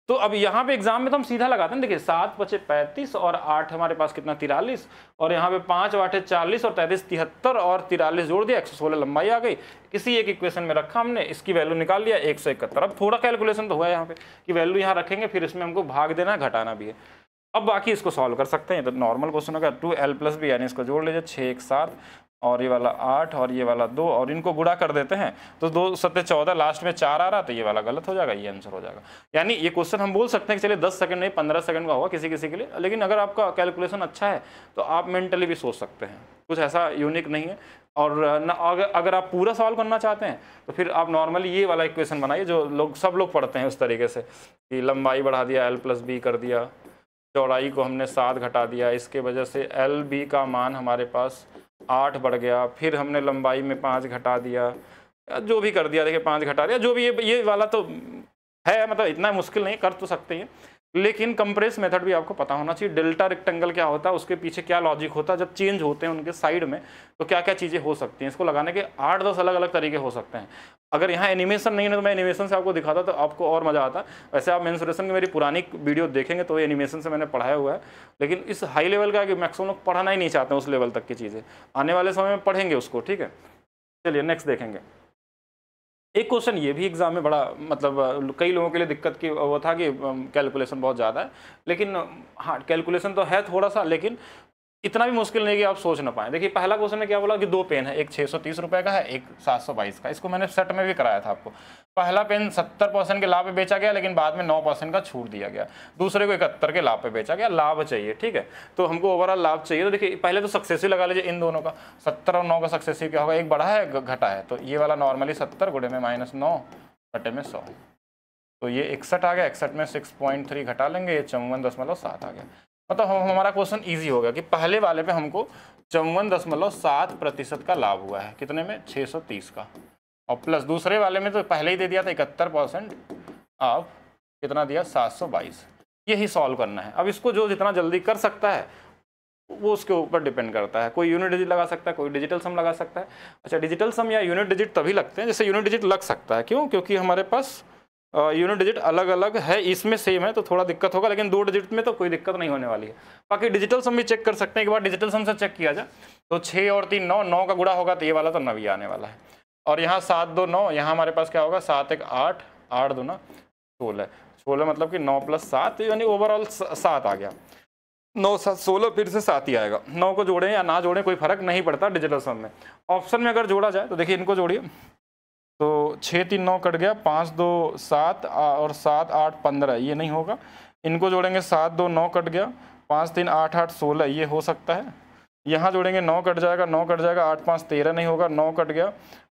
S1: तो अब यहाँ पे एग्जाम में तो हम सीधा लगाते हैं, देखिए 7 बचे 35 और 8 हमारे पास कितना 43, और यहाँ पे 5 8 40 और 33 73 और 43 जोड़ दिया, 116 लंबाई आ गई। किसी एक इक्वेशन में रखा हमने, इसकी वैल्यू निकाल लिया 171। अब थोड़ा कैलकुलेशन तो हुआ है यहाँ पे कि वैल्यू यहाँ रखेंगे, फिर इसमें हमको भाग देना है, घटाना भी है। अब बाकी इसको सॉल्व कर सकते हैं। तो नॉर्मल क्वेश्चन होगा 2l+b, यानी इसको जोड़ लीजिए 6 1 7 और ये वाला 8 और ये वाला 2, और इनको गुणा कर देते हैं तो 2 7 14, लास्ट में 4 आ रहा, तो ये वाला गलत हो जाएगा, ये आंसर हो जाएगा। यानी ये क्वेश्चन हम बोल सकते हैं कि चलिए 10 सेकंड नहीं 15 सेकंड का होगा किसी किसी के लिए, लेकिन अगर आपका कैलकुलेशन अच्छा है तो आप मेंटली भी सोच सकते हैं, कुछ ऐसा यूनिक नहीं है। और अगर आप पूरा सॉल्व करना चाहते हैं तो फिर आप नॉर्मली ये वाला इक्वेशन बनाइए जो लोग सब लोग पढ़ते हैं उस तरीके से, कि लंबाई बढ़ा दिया l+b कर दिया, चौड़ाई को हमने 7 घटा दिया, इसके वजह से LB का मान हमारे पास 8 बढ़ गया, फिर हमने लंबाई में 5 घटा दिया, जो भी कर दिया, देखिए 5 घटा दिया, जो भी ये वाला तो है, मतलब इतना मुश्किल नहीं, कर तो सकते हैं। लेकिन कंप्रेस मेथड भी आपको पता होना चाहिए। डेल्टा रेक्टेंगल क्या होता है, उसके पीछे क्या लॉजिक होता है, जब चेंज होते हैं उनके साइड में तो क्या क्या चीज़ें हो सकती हैं। इसको लगाने के 8-10 अलग अलग तरीके हो सकते हैं। अगर यहाँ एनिमेशन नहीं है तो मैं एनिमेशन से आपको दिखाता तो आपको और मज़ा आता। वैसे आप मेंसुरेशन की मेरी पुरानी वीडियो देखेंगे तो एनिमेशन से मैंने पढ़ाया हुआ है, लेकिन इस हाई लेवल का कि मैक्सिमम लोग पढ़ाना ही नहीं चाहते हैं उस लेवल तक की चीज़ें। आने वाले समय में पढ़ेंगे उसको, ठीक है। चलिए नेक्स्ट देखेंगे। एक क्वेश्चन ये भी एग्जाम में बड़ा मतलब कई लोगों के लिए दिक्कत की वो था कि कैलकुलेशन बहुत ज़्यादा है, लेकिन हाँ कैलकुलेशन तो है थोड़ा सा, लेकिन इतना भी मुश्किल नहीं कि आप सोच ना पाए। देखिए पहला क्वेश्चन में क्या बोला कि 2 पेन है, एक 630 रुपये का है, एक 722 का। इसको मैंने सेट में भी कराया था आपको। पहला पेन 70% के लाभ पे बेचा गया, लेकिन बाद में 9% का छूट दिया गया। दूसरे को 71 के लाभ पे बेचा गया। लाभ चाहिए, ठीक है, तो हमको ओवरऑल लाभ चाहिए। तो देखिए पहले तो सक्सेसिव लगा लीजिए इन दोनों का, 70 और 9 का सक्सेसिव क्या होगा, एक बढ़ा है घटा है, तो ये वाला नॉर्मली 70 गुणे में -9 घटे में 100, तो ये 61 आ गया। 61 में 6.3 घटा लेंगे, ये 54.7 आ गया। मतलब हमारा क्वेश्चन इजी हो गया कि पहले वाले पे हमको 54.7% का लाभ हुआ है, कितने में 630 का, और प्लस दूसरे वाले में तो पहले ही दे दिया था 71%, अब कितना दिया 722। यही सॉल्व करना है। अब इसको जो जितना जल्दी कर सकता है वो उसके ऊपर डिपेंड करता है। कोई यूनिट डिजिट लगा सकता है, कोई डिजिटल सम लगा सकता है। अच्छा, डिजिटल सम या यूनिट डिजिट तभी लगते हैं जैसे यूनिट डिजिट लग सकता है, क्यों, क्योंकि हमारे पास यूनिट डिजिट अलग अलग है, इसमें सेम है तो थोड़ा दिक्कत होगा, लेकिन 2 डिजिट में तो कोई दिक्कत नहीं होने वाली है। बाकी डिजिटल सम भी चेक कर सकते हैं। एक बार डिजिटल सम से चेक किया जाए तो 6 और 3 9, 9 का गुणा होगा तो ये वाला तो 9 ही आने वाला है। और यहाँ 7 2 9, यहाँ हमारे पास क्या होगा 7 1 8, 8 2 16, 16 मतलब कि 9 + 7, यानी ओवरऑल 7 आ गया। 9 7 16, फिर से 7 ही आएगा। 9 को जोड़ें या ना जोड़ें कोई फर्क नहीं पड़ता डिजिटल सम में। ऑप्शन में अगर जोड़ा जाए तो देखिए इनको जोड़िए, तो 6 3 9 कट गया, 5 2 7 और 7 8 15, ये नहीं होगा। इनको जोड़ेंगे 7 2 9 कट गया, 5 3 8 8 16, ये हो सकता है। यहाँ जोड़ेंगे 9 कट जाएगा, 9 कट जाएगा, 8 5 13 नहीं होगा, 9 कट गया,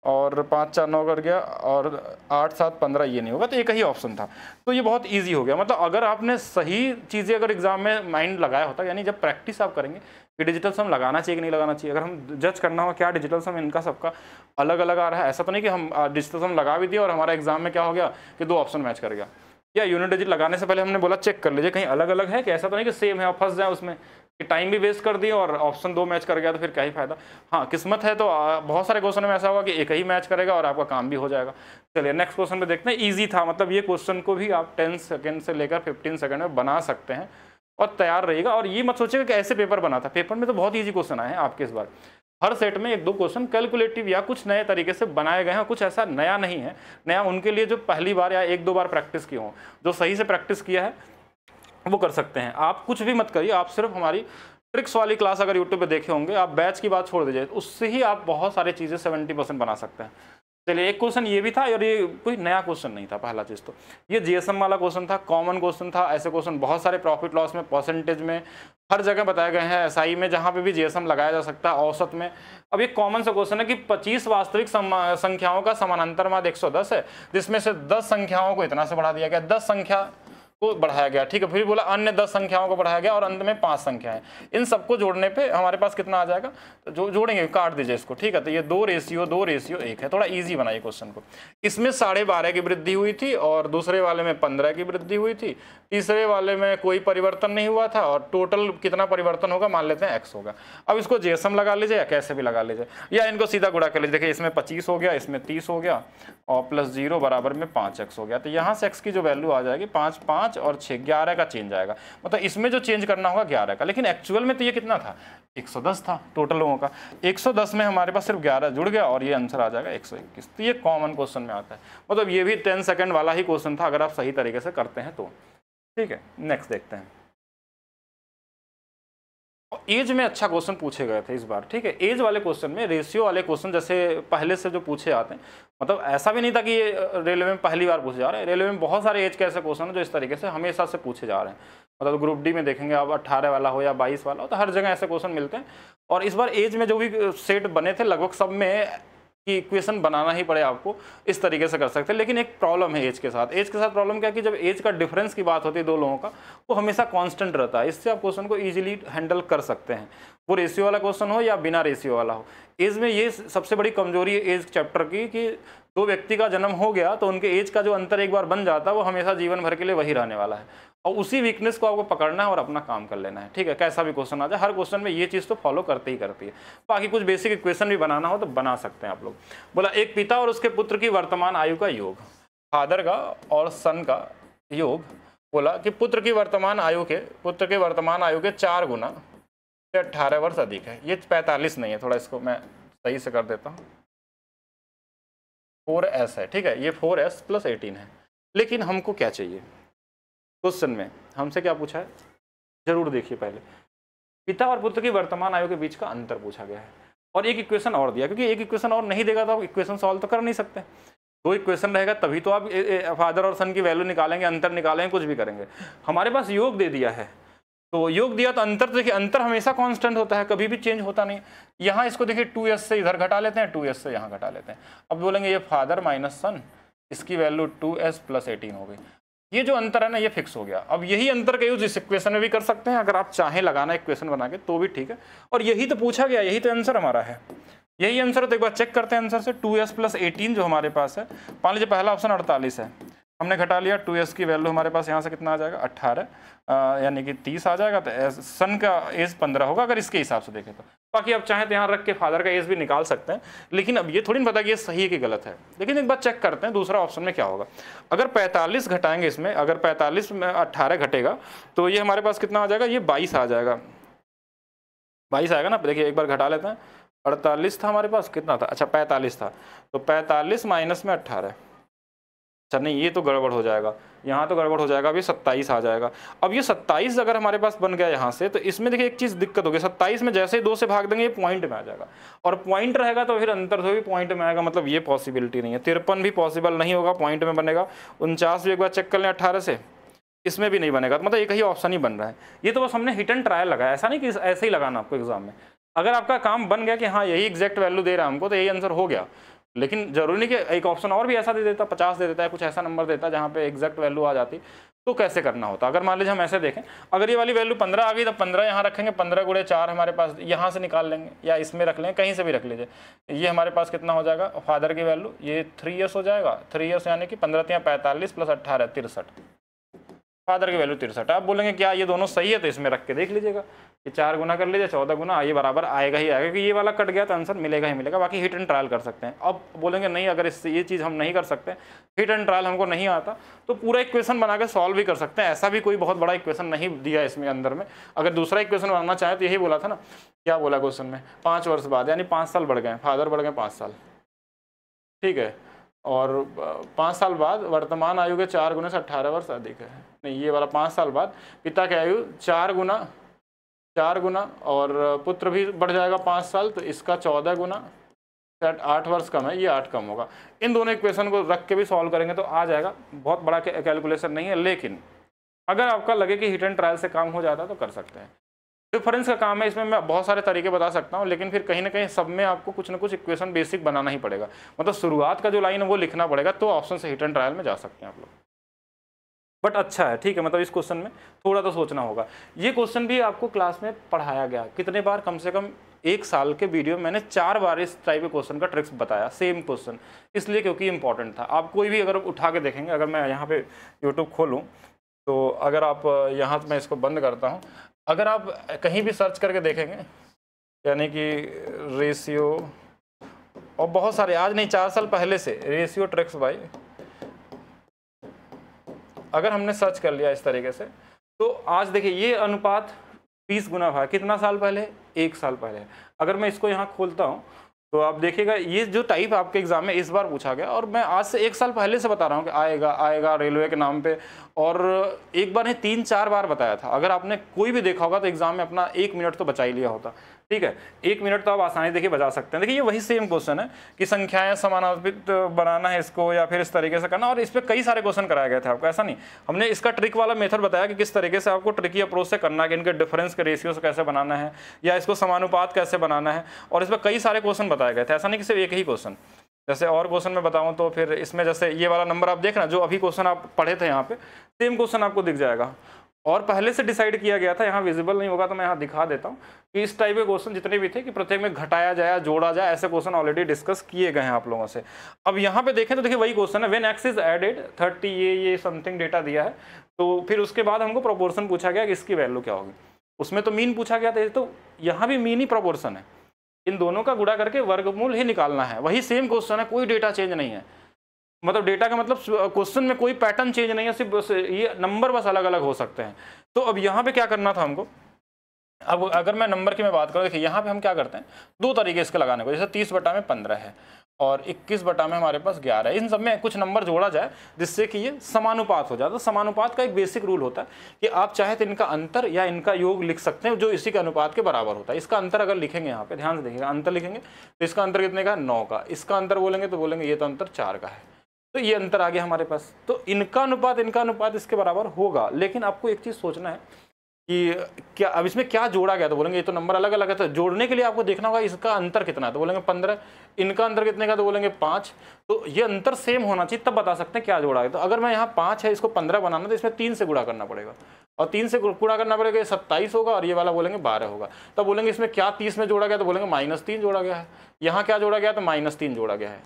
S1: और 5 4 9 कट गया, और 8 7 15, ये नहीं होगा। तो एक ही ऑप्शन था, तो ये बहुत ईजी हो गया। मतलब अगर आपने सही चीज़ें अगर एग्जाम में माइंड लगाया होता, यानी जब प्रैक्टिस आप करेंगे कि डिजिटल सम लगाना चाहिए कि नहीं लगाना चाहिए, अगर हम जज करना हो क्या डिजिटल सम इनका सबका अलग अलग आ रहा है, ऐसा तो नहीं कि हम डिजिटल सम लगा भी दिए और हमारा एग्जाम में क्या हो गया कि 2 ऑप्शन मैच कर गया। या यूनिट डिजिट लगाने से पहले हमने बोला चेक कर लीजिए कहीं अलग अलग है कि, ऐसा तो नहीं कि सेम है और फंस जाए उसमें कि टाइम भी वेस्ट कर दिए और ऑप्शन 2 मैच कर गया तो फिर क्या ही फायदा। हाँ किस्मत है तो बहुत सारे क्वेश्चन में ऐसा होगा कि एक ही मैच करेगा और आपका काम भी हो जाएगा। चलिए नेक्स्ट क्वेश्चन पे देखते हैं। ईजी था, मतलब ये क्वेश्चन को भी आप 10 सेकेंड से लेकर 15 सेकेंड में बना सकते हैं और तैयार रहिएगा। और ये मत सोचिएगा कि ऐसे पेपर बना था, पेपर में तो बहुत ईजी क्वेश्चन आए हैं आपके इस बार। हर सेट में 1-2 क्वेश्चन कैलकुलेटिव या कुछ नए तरीके से बनाए गए हैं, कुछ ऐसा नया नहीं है। नया उनके लिए जो पहली बार या 1-2 बार प्रैक्टिस किए हों, जो सही से प्रैक्टिस किया है वो कर सकते हैं। आप कुछ भी मत करिए, आप सिर्फ हमारी ट्रिक्स वाली क्लास अगर यूट्यूब पे देखे होंगे, आप बैच की बात छोड़ दीजिए, उससे ही आप बहुत सारी चीज़ें 70% बना सकते हैं। चलिए एक क्वेश्चन ये भी था और ये कोई नया क्वेश्चन नहीं था। पहला चीज़ तो ये जीएसएम वाला क्वेश्चन था, कॉमन क्वेश्चन था। ऐसे क्वेश्चन बहुत सारे प्रॉफिट लॉस में, परसेंटेज में, हर जगह बताए गए हैं। एसआई में जहाँ पे भी जीएसएम लगाया जा सकता है, औसत में। अब ये कॉमन सा क्वेश्चन है कि 25 वास्तविक संख्याओं का समानांतर माध्य 110 है, जिसमें से 10 संख्याओं को इतना से बढ़ा दिया गया। 10 संख्या को बढ़ाया गया, ठीक है। फिर बोला अन्य 10 संख्याओं को बढ़ाया गया और अंत में 5 संख्याएं। इन सबको जोड़ने पे हमारे पास कितना आ जाएगा, तो जो जोड़ेंगे काट दीजिए इसको, ठीक है। तो ये 2:1 है। थोड़ा इजी बनाइए क्वेश्चन को। इसमें 12.5 की वृद्धि हुई थी और दूसरे वाले में 15 की वृद्धि हुई थी, तीसरे वाले में कोई परिवर्तन नहीं हुआ था और टोटल कितना परिवर्तन होगा मान लेते हैं x होगा। अब इसको जेसम लगा लीजिए या कैसे भी लगा लीजिए, या इनको सीधा गुणा कर लीजिए। देखिए इसमें 25 हो गया, इसमें 30 हो गया और प्लस 0 बराबर में 5x हो गया। तो यहाँ से x की जो वैल्यू आ जाएगी 5, 5 और 6, 11 का चेंज आएगा। मतलब इसमें जो चेंज करना होगा 11 का, लेकिन एक्चुअल में तो ये कितना था, 110 था टोटल लोगों का। 110 में हमारे पास सिर्फ 11 जुड़ गया और ये आंसर आ जाएगा 121। तो ये कॉमन क्वेश्चन में आता है, मतलब ये भी 10 सेकंड वाला ही क्वेश्चन था अगर आप सही तरीके से करते हैं तो, ठीक है। नेक्स्ट देखते हैं। एज में अच्छा क्वेश्चन पूछे गए थे इस बार, ठीक है। एज वाले क्वेश्चन में रेशियो वाले क्वेश्चन जैसे पहले से जो पूछे आते हैं, मतलब ऐसा भी नहीं था कि ये रेलवे में पहली बार पूछे जा रहे हैं। रेलवे में बहुत सारे एज के ऐसे क्वेश्चन हैं जो इस तरीके से हमेशा से पूछे जा रहे हैं। मतलब ग्रुप डी में देखेंगे आप 18 वाला हो या 22 वाला हो, तो हर जगह ऐसे क्वेश्चन मिलते हैं। और इस बार एज में जो भी सेट बने थे लगभग सब में कि इक्वेशन बनाना ही पड़े आपको, इस तरीके से कर सकते हैं। लेकिन एक प्रॉब्लम है एज के साथ। एज के साथ प्रॉब्लम क्या है कि जब एज का डिफरेंस की बात होती है दो लोगों का, वो हमेशा कांस्टेंट रहता है। इससे आप क्वेश्चन को इजीली हैंडल कर सकते हैं, वो रेशियो वाला क्वेश्चन हो या बिना रेशियो वाला हो। एज में ये सबसे बड़ी कमजोरी है एज चैप्टर की कि दो व्यक्ति का जन्म हो गया तो उनके एज का जो अंतर एक बार बन जाता है वो हमेशा जीवन भर के लिए वही रहने वाला है, और उसी वीकनेस को आपको पकड़ना है और अपना काम कर लेना है, ठीक है। कैसा भी क्वेश्चन आ जाए, हर क्वेश्चन में ये चीज़ तो फॉलो करती ही करती है। बाकी कुछ बेसिक इक्वेशन भी बनाना हो तो बना सकते हैं आप लोग। बोला एक पिता और उसके पुत्र की वर्तमान आयु का योग, फादर का और सन का योग। बोला कि पुत्र की वर्तमान आयु के 4 गुना 18 वर्ष अधिक है। ये 45 नहीं है, थोड़ा इसको मैं सही से कर देता हूँ, 4s है, ठीक है। ये 4s + 18 है। लेकिन हमको क्या चाहिए क्वेश्चन में, हमसे क्या पूछा है जरूर देखिए। पहले पिता और पुत्र की वर्तमान आयु के बीच का अंतर पूछा गया है और एक इक्वेशन और दिया, क्योंकि एक इक्वेशन और नहीं देगा तो आप इक्वेशन सॉल्व तो कर नहीं सकते। दो इक्वेशन रहेगा तभी तो आप फादर और सन की वैल्यू निकालेंगे, अंतर निकालेंगे, कुछ भी करेंगे। हमारे पास योग दे दिया है, तो योग दिया तो अंतर, देखिए अंतर हमेशा कांस्टेंट होता है, कभी भी चेंज होता नहीं। यहाँ इसको देखिए 2s से इधर घटा लेते हैं, 2s से यहाँ घटा लेते हैं। अब बोलेंगे ये फादर माइनस सन, इसकी वैल्यू 2s + 18 हो गई। ये जो अंतर है ना ये फिक्स हो गया। अब यही अंतर का यूज इस इक्वेशन में भी कर सकते हैं, अगर आप चाहें लगाना इक्वेशन बना के तो भी ठीक है। और यही तो पूछा गया, यही तो आंसर हमारा है, यही आंसर। तो एक बार चेक करते हैं आंसर से। 2s + 18 जो हमारे पास है, मान लीजिए पहला ऑप्शन 48 है, हमने घटा लिया, 2s की वैल्यू हमारे पास यहाँ से कितना आ जाएगा 18, यानी कि 30 आ जाएगा। तो सन का एज 15 होगा अगर इसके हिसाब से देखें तो। बाकी आप चाहें तो यहाँ रख के फादर का एज भी निकाल सकते हैं, लेकिन अब ये थोड़ी नहीं पता कि ये सही है कि गलत है। लेकिन एक बार चेक करते हैं दूसरा ऑप्शन में क्या होगा। अगर 45 घटाएंगे इसमें, अगर 45 में 18 घटेगा तो ये हमारे पास कितना आ जाएगा, ये 22 आ जाएगा, 22 आएगा ना। देखिए एक बार घटा लेते हैं, 48 था हमारे पास, कितना था, अच्छा 45 था, तो 45 माइनस में 18, अच्छा नहीं ये तो गड़बड़ हो जाएगा, यहाँ तो गड़बड़ हो जाएगा, अभी 27 आ जाएगा। अब ये 27 अगर हमारे पास बन गया यहाँ से, तो इसमें देखिए एक चीज़ दिक्कत होगी, 27 में जैसे ही 2 से भाग देंगे ये पॉइंट में आ जाएगा, और पॉइंट रहेगा तो फिर अंतर से भी पॉइंट में आएगा, मतलब ये पॉसिबिलिटी नहीं है। 53 भी पॉसिबल नहीं होगा, पॉइंट में बनेगा। 49 भी एक बार चेक कर लें 18 से, इसमें भी नहीं बनेगा, मतलब एक ही ऑप्शन ही बन रहा है। ये तो बस हमने हिट एंड ट्रायल लगाया, ऐसा नहीं कि ऐसे ही लगाना आपको एग्जाम में। अगर आपका काम बन गया कि हाँ यही एग्जैक्ट वैल्यू दे रहा है हमको, तो यही आंसर हो गया। लेकिन जरूरी नहीं कि एक ऑप्शन और भी ऐसा दे देता, 50 दे देता है, कुछ ऐसा नंबर देता जहाँ पे एग्जैक्ट वैल्यू आ जाती, तो कैसे करना होता। अगर मान लीजिए हम ऐसे देखें, अगर ये वाली वैल्यू 15 आ गई तो 15 यहाँ रखेंगे, 15 × 4 हमारे पास यहाँ से निकाल लेंगे, या इसमें रख लेंगे, कहीं से भी रख लीजिए। ये हमारे पास कितना हो जाएगा, फादर की वैल्यू ये 3s हो जाएगा, 3s यानी कि 15 × 45 + 18 63, फादर की वैल्यू 63। आप बोलेंगे क्या ये दोनों सही है, तो इसमें रख के देख लीजिएगा, ये 4 गुना कर लीजिए, 14 गुना, ये बराबर आएगा ही आएगा, क्योंकि ये वाला कट गया तो आंसर मिलेगा ही मिलेगा। बाकी हिट एंड ट्रायल कर सकते हैं। अब बोलेंगे नहीं अगर इससे ये चीज़ हम नहीं कर सकते, हिट एंड ट्रायल हमको नहीं आता, तो पूरा इक्वेशन बना के सॉल्व भी कर सकते हैं। ऐसा भी कोई बहुत बड़ा इक्वेशन नहीं दिया इसमें अंदर में। अगर दूसरा इक्वेशन बनाना चाहे तो यही बोला था ना, क्या बोला क्वेश्चन में, 5 वर्ष बाद, यानी 5 साल बढ़ गए, फादर बढ़ गए 5 साल, ठीक है, और 5 साल बाद वर्तमान आयु के 4 गुना से 18 वर्ष अधिक है। नहीं, ये वाला 5 साल बाद पिता की आयु 4 गुना और पुत्र भी बढ़ जाएगा 5 साल, तो इसका 14 गुना, 8 वर्ष कम है, ये 8 कम होगा। इन दोनों इक्वेशन को रख के भी सॉल्व करेंगे तो आ जाएगा, बहुत बड़ा कैलकुलेशन नहीं है। लेकिन अगर आपका लगे कि हिट एंड ट्रायल से काम हो जाता है तो कर सकते हैं। डिफरेंस का काम है, इसमें मैं बहुत सारे तरीके बता सकता हूँ, लेकिन फिर कहीं ना कहीं सब में आपको कुछ ना कुछ इक्वेशन बेसिक बनाना ही पड़ेगा, मतलब शुरुआत का जो लाइन है वो लिखना पड़ेगा, तो ऑप्शन से हिट एंड ट्रायल में जा सकते हैं आप लोग। बट अच्छा है, ठीक है, मतलब इस क्वेश्चन में थोड़ा तो सोचना होगा। ये क्वेश्चन भी आपको क्लास में पढ़ाया गया कितने बार, कम से कम 1 साल के वीडियो मैंने 4 बार इस टाइप के क्वेश्चन का ट्रिक्स बताया, सेम क्वेश्चन, इसलिए क्योंकि इंपॉर्टेंट था। आप कोई भी अगर उठा के देखेंगे, अगर मैं यहाँ पे यूट्यूब खोलूँ तो अगर आप यहाँ, मैं इसको बंद करता हूँ, अगर आप कहीं भी सर्च करके देखेंगे, यानी कि रेशियो, और बहुत सारे, आज नहीं 4 साल पहले से, रेशियो ट्रिक्स बाय, अगर हमने सर्च कर लिया इस तरीके से, तो आज देखिए ये अनुपात 20 गुना भाग, कितना साल पहले, 1 साल पहले। अगर मैं इसको यहाँ खोलता हूँ तो आप देखिएगा ये जो टाइप आपके एग्जाम में इस बार पूछा गया, और मैं आज से 1 साल पहले से बता रहा हूँ कि आएगा आएगा रेलवे के नाम पे, और एक बार नहीं 3-4 बार बताया था। अगर आपने कोई भी देखा होगा तो एग्जाम में अपना 1 मिनट तो बचा ही लिया होता, ठीक है, 1 मिनट तो आप आसानी देखिए बचा सकते हैं। देखिए ये वही सेम क्वेश्चन है कि संख्याएं समानांतर बनाना है इसको, या फिर इस तरीके से करना, और इस पर कई सारे क्वेश्चन कराए गए थे आपको, ऐसा नहीं। हमने इसका ट्रिक वाला मेथड बताया कि किस तरीके से आपको ट्रिकी अप्रोच से करना है, कि इनके डिफरेंस के रेशियो से कैसे बनाना है, या इसको समानुपात कैसे बनाना है, और इस पर कई सारे क्वेश्चन बताए गए थे, ऐसा नहीं कि सिर्फ एक ही क्वेश्चन। जैसे और क्वेश्चन में बताऊं तो फिर इसमें जैसे ये वाला नंबर आप देख रहे हैं, जो अभी क्वेश्चन आप पढ़े थे यहाँ पे, सेम क्वेश्चन आपको दिख जाएगा, और पहले से डिसाइड किया गया था। यहाँ विजिबल नहीं होगा तो मैं यहाँ दिखा देता हूँ कि इस टाइप के क्वेश्चन जितने भी थे कि प्रत्येक में घटाया जाए, जोड़ा जाए, ऐसे क्वेश्चन ऑलरेडी डिस्कस किए गए हैं आप लोगों से। अब यहाँ पे देखें तो देखिए वही क्वेश्चन है, व्हेन एक्स इज एडेड 30, ये समथिंग डेटा दिया है, तो फिर उसके बाद हमको प्रोपोर्शन पूछा गया कि इसकी वैल्यू क्या होगी। उसमें तो मीन पूछा गया था, तो यहाँ भी मीन ही प्रोपोर्शन है, इन दोनों का गुणा करके वर्गमूल ही निकालना है। वही सेम क्वेश्चन है, कोई डेटा चेंज नहीं है, मतलब डेटा का मतलब क्वेश्चन में कोई पैटर्न चेंज नहीं है, सिर्फ ये नंबर बस अलग अलग हो सकते हैं। तो अब यहाँ पे क्या करना था हमको, अब अगर मैं नंबर की मैं बात करूँ, देखिए यहाँ पे हम क्या करते हैं, 2 तरीके इसके लगाने को, जैसे 30 बटा में 15 है और 21 बटा में हमारे पास 11 है, इन सब में कुछ नंबर जोड़ा जाए जिससे कि ये समानुपात हो जाए। तो समानुपात का एक बेसिक रूल होता है कि आप चाहे तो इनका अंतर या इनका योग लिख सकते हैं, जो इसी के अनुपात के बराबर होता है। इसका अंतर अगर लिखेंगे, यहाँ पे ध्यान से देखिएगा, अंतर लिखेंगे तो इसका अंतर कितने का, 9 का। इसका अंतर बोलेंगे तो बोलेंगे ये तो अंतर 4 का है, तो ये अंतर आ गया हमारे पास। तो इनका अनुपात इसके बराबर होगा, लेकिन आपको एक चीज़ सोचना है कि क्या अब इसमें क्या जोड़ा गया, तो बोलेंगे ये तो नंबर अलग अलग है, तो जोड़ने के लिए आपको देखना होगा इसका अंतर कितना है, तो बोलेंगे 15, इनका अंतर कितने का, तो बोलेंगे 5। तो ये अंतर सेम होना चाहिए, तब बता सकते हैं क्या जोड़ा है। तो अगर मैं यहाँ 5 है, इसको 15 बनाना, तो इसमें 3 से गुणा करना पड़ेगा, और 3 से गुणा करना पड़ेगा, 27 होगा, और ये वाला बोलेंगे 12 होगा। तब बोलेंगे इसमें क्या 30 में जोड़ा गया, तो बोलेंगे -3 जोड़ा गया है। यहाँ क्या जोड़ा गया, तो -3 जोड़ा गया है,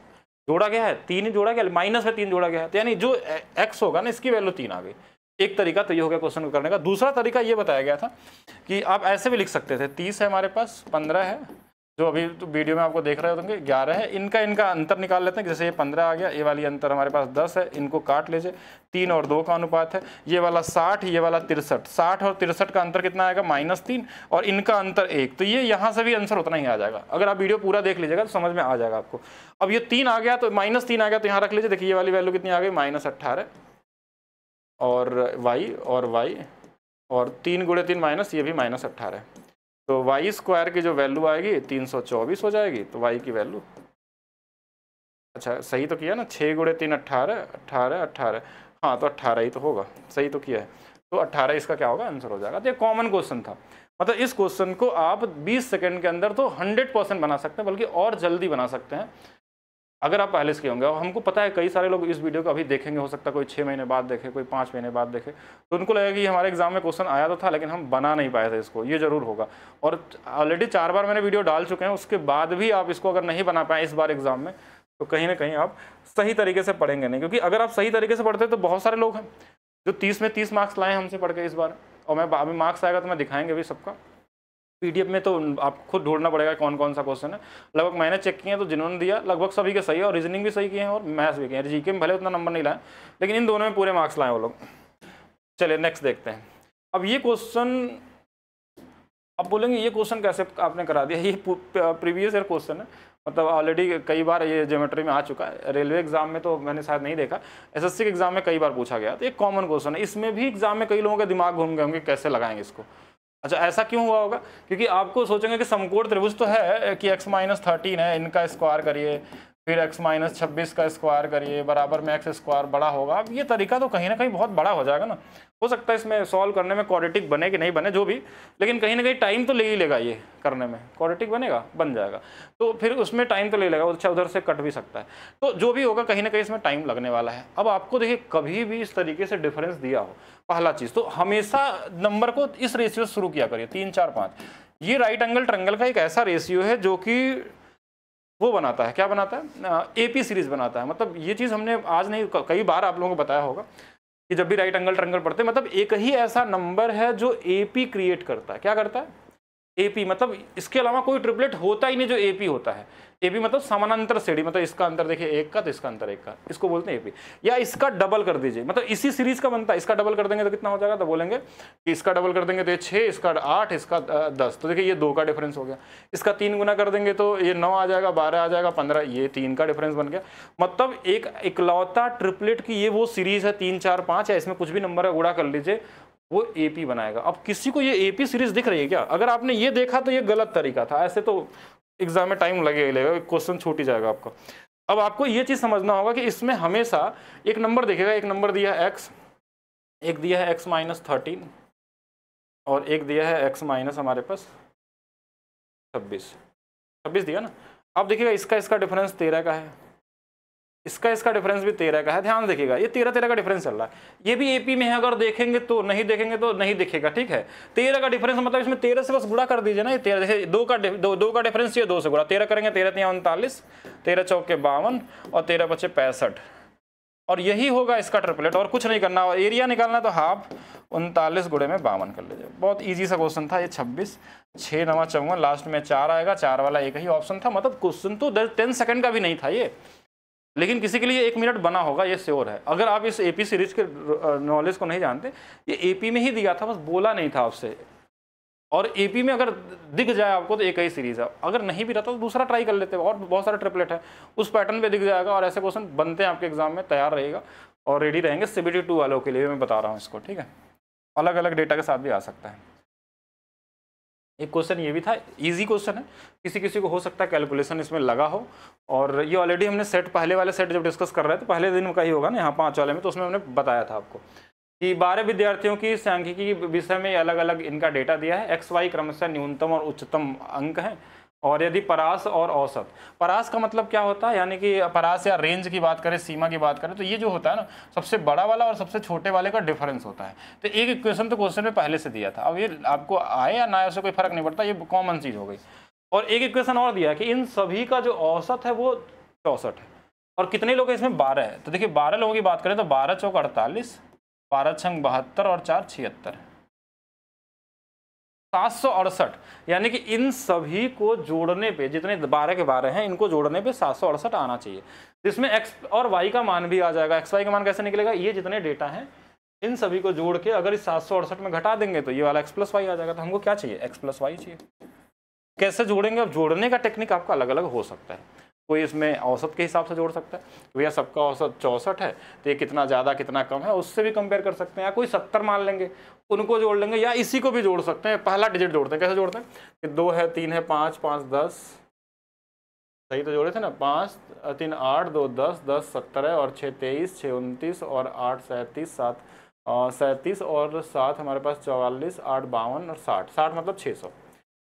S1: जोड़ा गया है 3 ही जोड़ा गया, माइनस में 3 जोड़ा गया है, तो यानी जो x होगा ना, इसकी वैल्यू 3 आ गई। एक तरीका तो ये हो गया क्वेश्चन को करने का। दूसरा तरीका ये बताया गया था कि आप ऐसे भी लिख सकते थे, 30 है हमारे पास, 15 है, जो अभी तो वीडियो में आपको देख रहे होंगे 11 है, इनका अंतर निकाल लेते हैं। जैसे ये 15 आ गया, ये वाली अंतर हमारे पास 10 है, इनको काट लीजिए, 3 और 2 का अनुपात है। ये वाला 60, ये वाला 63, 60 और 63 का अंतर कितना आएगा, -3, और इनका अंतर 1। तो ये यहाँ से भी आंसर उतना ही आ जाएगा। अगर आप वीडियो पूरा देख लीजिएगा तो समझ में आ जाएगा आपको। अब ये 3 आ गया, तो -3 आ गया, तो यहाँ रख लीजिए। देखिए ये वाली वैल्यू कितनी आ गई, -18, और y और 3 × 3 माइनस, ये भी -18 है, तो y² की जो वैल्यू आएगी 324 हो जाएगी। तो y की वैल्यू, अच्छा सही तो किया ना, 6 × 3 18, 18, हाँ तो 18 ही तो होगा, सही तो किया है, तो 18 इसका क्या होगा, आंसर हो जाएगा। तो ये कॉमन क्वेश्चन था, मतलब इस क्वेश्चन को आप 20 सेकंड के अंदर तो 100% बना सकते हैं, बल्कि और जल्दी बना सकते हैं अगर आप पहले से किए होंगे। और हमको पता है कई सारे लोग इस वीडियो को अभी देखेंगे, हो सकता है कोई 6 महीने बाद देखे, कोई 5 महीने बाद देखे, तो उनको लगेगा कि हमारे एग्जाम में क्वेश्चन आया तो था लेकिन हम बना नहीं पाए थे इसको। ये जरूर होगा, और ऑलरेडी 4 बार मैंने वीडियो डाल चुके हैं, उसके बाद भी आप इसको अगर नहीं बना पाए इस बार एग्जाम में, तो कहीं ना कहीं आप सही तरीके से पढ़ेंगे नहीं। क्योंकि अगर आप सही तरीके से पढ़ते तो बहुत सारे लोग हैं जो 30 में 30 मार्क्स लाए हमसे पढ़ के इस बार, और मैं अभी मार्क्स आएगा तो मैं दिखाएंगे भी सबका PDF में, तो आप खुद ढूंढना पड़ेगा कौन कौन सा क्वेश्चन है। लगभग मैंने चेक किए हैं तो जिन्होंने दिया लगभग सभी के सही है, और रीजनिंग भी सही किए हैं और मैथ्स भी किए हैं। जीके में भले उतना नंबर नहीं लाए, लेकिन इन दोनों में पूरे मार्क्स लाए वो लोग। चलिए नेक्स्ट देखते हैं। अब ये क्वेश्चन, अब बोलेंगे ये क्वेश्चन कैसे आपने करा दिया, ये प्रीवियस ईयर क्वेश्चन है, मतलब ऑलरेडी कई बार ये ज्योमेट्री में आ चुका है। रेलवे एग्जाम में तो मैंने शायद नहीं देखा, SSC के एग्जाम में कई बार पूछा गया। तो एक कॉमन क्वेश्चन है, इसमें भी एग्जाम में कई लोगों के दिमाग घूम गए होंगे कैसे लगाएंगे इसको। अच्छा ऐसा क्यों हुआ होगा, क्योंकि आपको सोचेंगे कि समकोण त्रिभुज तो है कि x - 13 है, इनका स्क्वायर करिए, फिर x माइनस 26 का स्क्वायर करिए बराबर में x स्क्वायर बड़ा होगा। अब ये तरीका तो कहीं ना कहीं बहुत बड़ा हो जाएगा ना, हो सकता है इसमें सॉल्व करने में क्वाड्रेटिक बने कि नहीं बने जो भी, लेकिन कहीं ना कहीं टाइम तो ले ही लेगा ये करने में। क्वाड्रेटिक बनेगा, बन जाएगा, तो फिर उसमें टाइम तो ले लेगा, अच्छा उधर से कट भी सकता है, तो जो भी होगा कहीं ना कहीं इसमें टाइम लगने वाला है। अब आपको देखिए कभी भी इस तरीके से डिफरेंस दिया हो, पहला चीज़ तो हमेशा नंबर को इस रेशियो से शुरू किया करिए 3 4 5। ये राइट एंगल ट्रायंगल का एक ऐसा रेशियो है जो कि वो बनाता है, क्या बनाता है, एपी सीरीज बनाता है। मतलब ये चीज़ हमने आज नहीं कई बार आप लोगों को बताया होगा कि जब भी राइट एंगल ट्रायंगल पढ़ते हैं, मतलब एक ही ऐसा नंबर है जो एपी क्रिएट करता है। क्या करता है? एपी, मतलब इसके अलावा कोई ट्रिपलेट होता ही नहीं जो एपी होता है। एपी मतलब समानांतर श्रेणी, मतलब इसका अंतर देखिए 1 का तो इसका अंतर 1 का, इसको बोलते हैं एपी। या इसका डबल कर दीजिए, मतलब इसी सीरीज का बनता है, इसका डबल कर देंगे तो कितना हो जाएगा, तो बोलेंगे कि इसका डबल कर देंगे तो ये 6, इसका 8, इसका 10, तो देखिए ये 2 का डिफरेंस हो गया। इसका 3 गुना कर देंगे तो ये 9 आ जाएगा, 12 आ जाएगा, 15, ये 3 का डिफरेंस बन गया। मतलब एक इकलौता ट्रिपलेट की ये वो सीरीज है 3 4 5, या इसमें कुछ भी नंबर है गुणा कर लीजिए, वो एपी बनाएगा। अब किसी को ये एपी सीरीज दिख रही है क्या? अगर आपने ये देखा तो ये गलत तरीका था, ऐसे तो एग्जाम में टाइम लगेगा, क्वेश्चन छूट ही जाएगा आपका। अब आपको ये चीज समझना होगा कि इसमें हमेशा एक नंबर दिखेगा, एक नंबर दिया है x, एक दिया है x माइनस 13 और एक दिया है x माइनस हमारे पास 26 दिया ना। अब देखिएगा इसका डिफरेंस 13 का है, इसका डिफरेंस भी 13 का है। ध्यान देखिएगा ये 13 का डिफरेंस चल रहा है, ये भी एपी में है, अगर देखेंगे तो नहीं, देखेंगे तो नहीं दिखेगा, ठीक है। 13 का डिफरेंस मतलब इसमें 13 से बस गुणा कर दीजिए ना, ये 13 जैसे 2 का डिफरेंस चाहिए, 2 से गुणा 13 करेंगे, 13 × 39, 13 चौके 52 और 13 बचे 65, और यही होगा इसका ट्रिपलेट। और कुछ नहीं करना, और एरिया निकालना तो हाफ 39 गुणे में 52 कर लीजिए। बहुत ईजी सा क्वेश्चन था ये। 26, 6 9 54, लास्ट में 4 आएगा, 4 वाला एक ही ऑप्शन था। मतलब क्वेश्चन तो 10 सेकंड का भी नहीं था ये, लेकिन किसी के लिए 1 मिनट बना होगा, ये श्योर है। अगर आप इस एपी सीरीज के नॉलेज को नहीं जानते, ये एपी में ही दिया था, बस बोला नहीं था आपसे। और एपी में अगर दिख जाए आपको तो एक ही सीरीज है, अगर नहीं भी रहता तो दूसरा ट्राई कर लेते हैं, और बहुत सारे ट्रिपलेट है उस पैटर्न पे दिख जाएगा। और ऐसे क्वेश्चन बनते हैं आपके एग्जाम में, तैयार रहेगा और रेडी रहेंगे CBT 2 वालों के लिए, मैं बता रहा हूँ इसको, ठीक है। अलग अलग डेटा के साथ भी आ सकता है। एक क्वेश्चन ये भी था, इजी क्वेश्चन है, किसी किसी को हो सकता है कैलकुलेशन इसमें लगा हो। और ये ऑलरेडी हमने सेट, पहले वाले सेट जब डिस्कस कर रहे थे, पहले दिन का ही होगा ना यहाँ 5 वाले में, तो उसमें हमने बताया था आपको कि 12 विद्यार्थियों की सांख्यिकी विषय में अलग अलग इनका डेटा दिया है। XY क्रमशः न्यूनतम और उच्चतम अंक हैं, और यदि परास और औसत, परास का मतलब क्या होता है, यानी कि परास या रेंज की बात करें, सीमा की बात करें, तो ये जो होता है ना, सबसे बड़ा वाला और सबसे छोटे वाले का डिफरेंस होता है। तो एक इक्वेशन तो क्वेश्चन में पहले से दिया था, अब ये आपको आए या ना आए उससे कोई फर्क नहीं पड़ता, ये कॉमन चीज हो गई। और एक इक्वेशन और दिया है कि इन सभी का जो औसत है वो 64 है, और कितने लोग हैं इसमें, 12 है। तो देखिए 12 लोगों की बात करें तो 12 चौक 48, 12 छंग 72 और 4 76, 768। यानी कि इन सभी को जोड़ने पे, जितने 12 के 12 हैं, इनको जोड़ने पे 768 आना चाहिए। जिसमें x और y का मान भी आ जाएगा। xy का मान कैसे निकलेगा, ये जितने डेटा हैं इन सभी को जोड़ के अगर इस 768 में घटा देंगे तो ये वाला x + y आ जाएगा। तो हमको क्या चाहिए, x + y चाहिए। कैसे जोड़ेंगे, अब जोड़ने का टेक्निक आपका अलग अलग हो सकता है। कोई इसमें औसत के हिसाब से जोड़ सकता है, भैया सबका औसत 64 है तो ये कितना ज़्यादा कितना कम है, उससे भी कंपेयर कर सकते हैं। या कोई 70 मान लेंगे, उनको जोड़ लेंगे, या इसी को भी जोड़ सकते हैं। पहला डिजिट जोड़ते हैं, कैसे जोड़ते हैं कि 2 है, 3 है, 5 5 10, सही तो जोड़े थे ना, 5 3 8 2 10 10 70 है, और 6 23 6 29 और 8 37 7 37 और 7 हमारे पास 44, 8 52 और 60 मतलब 600।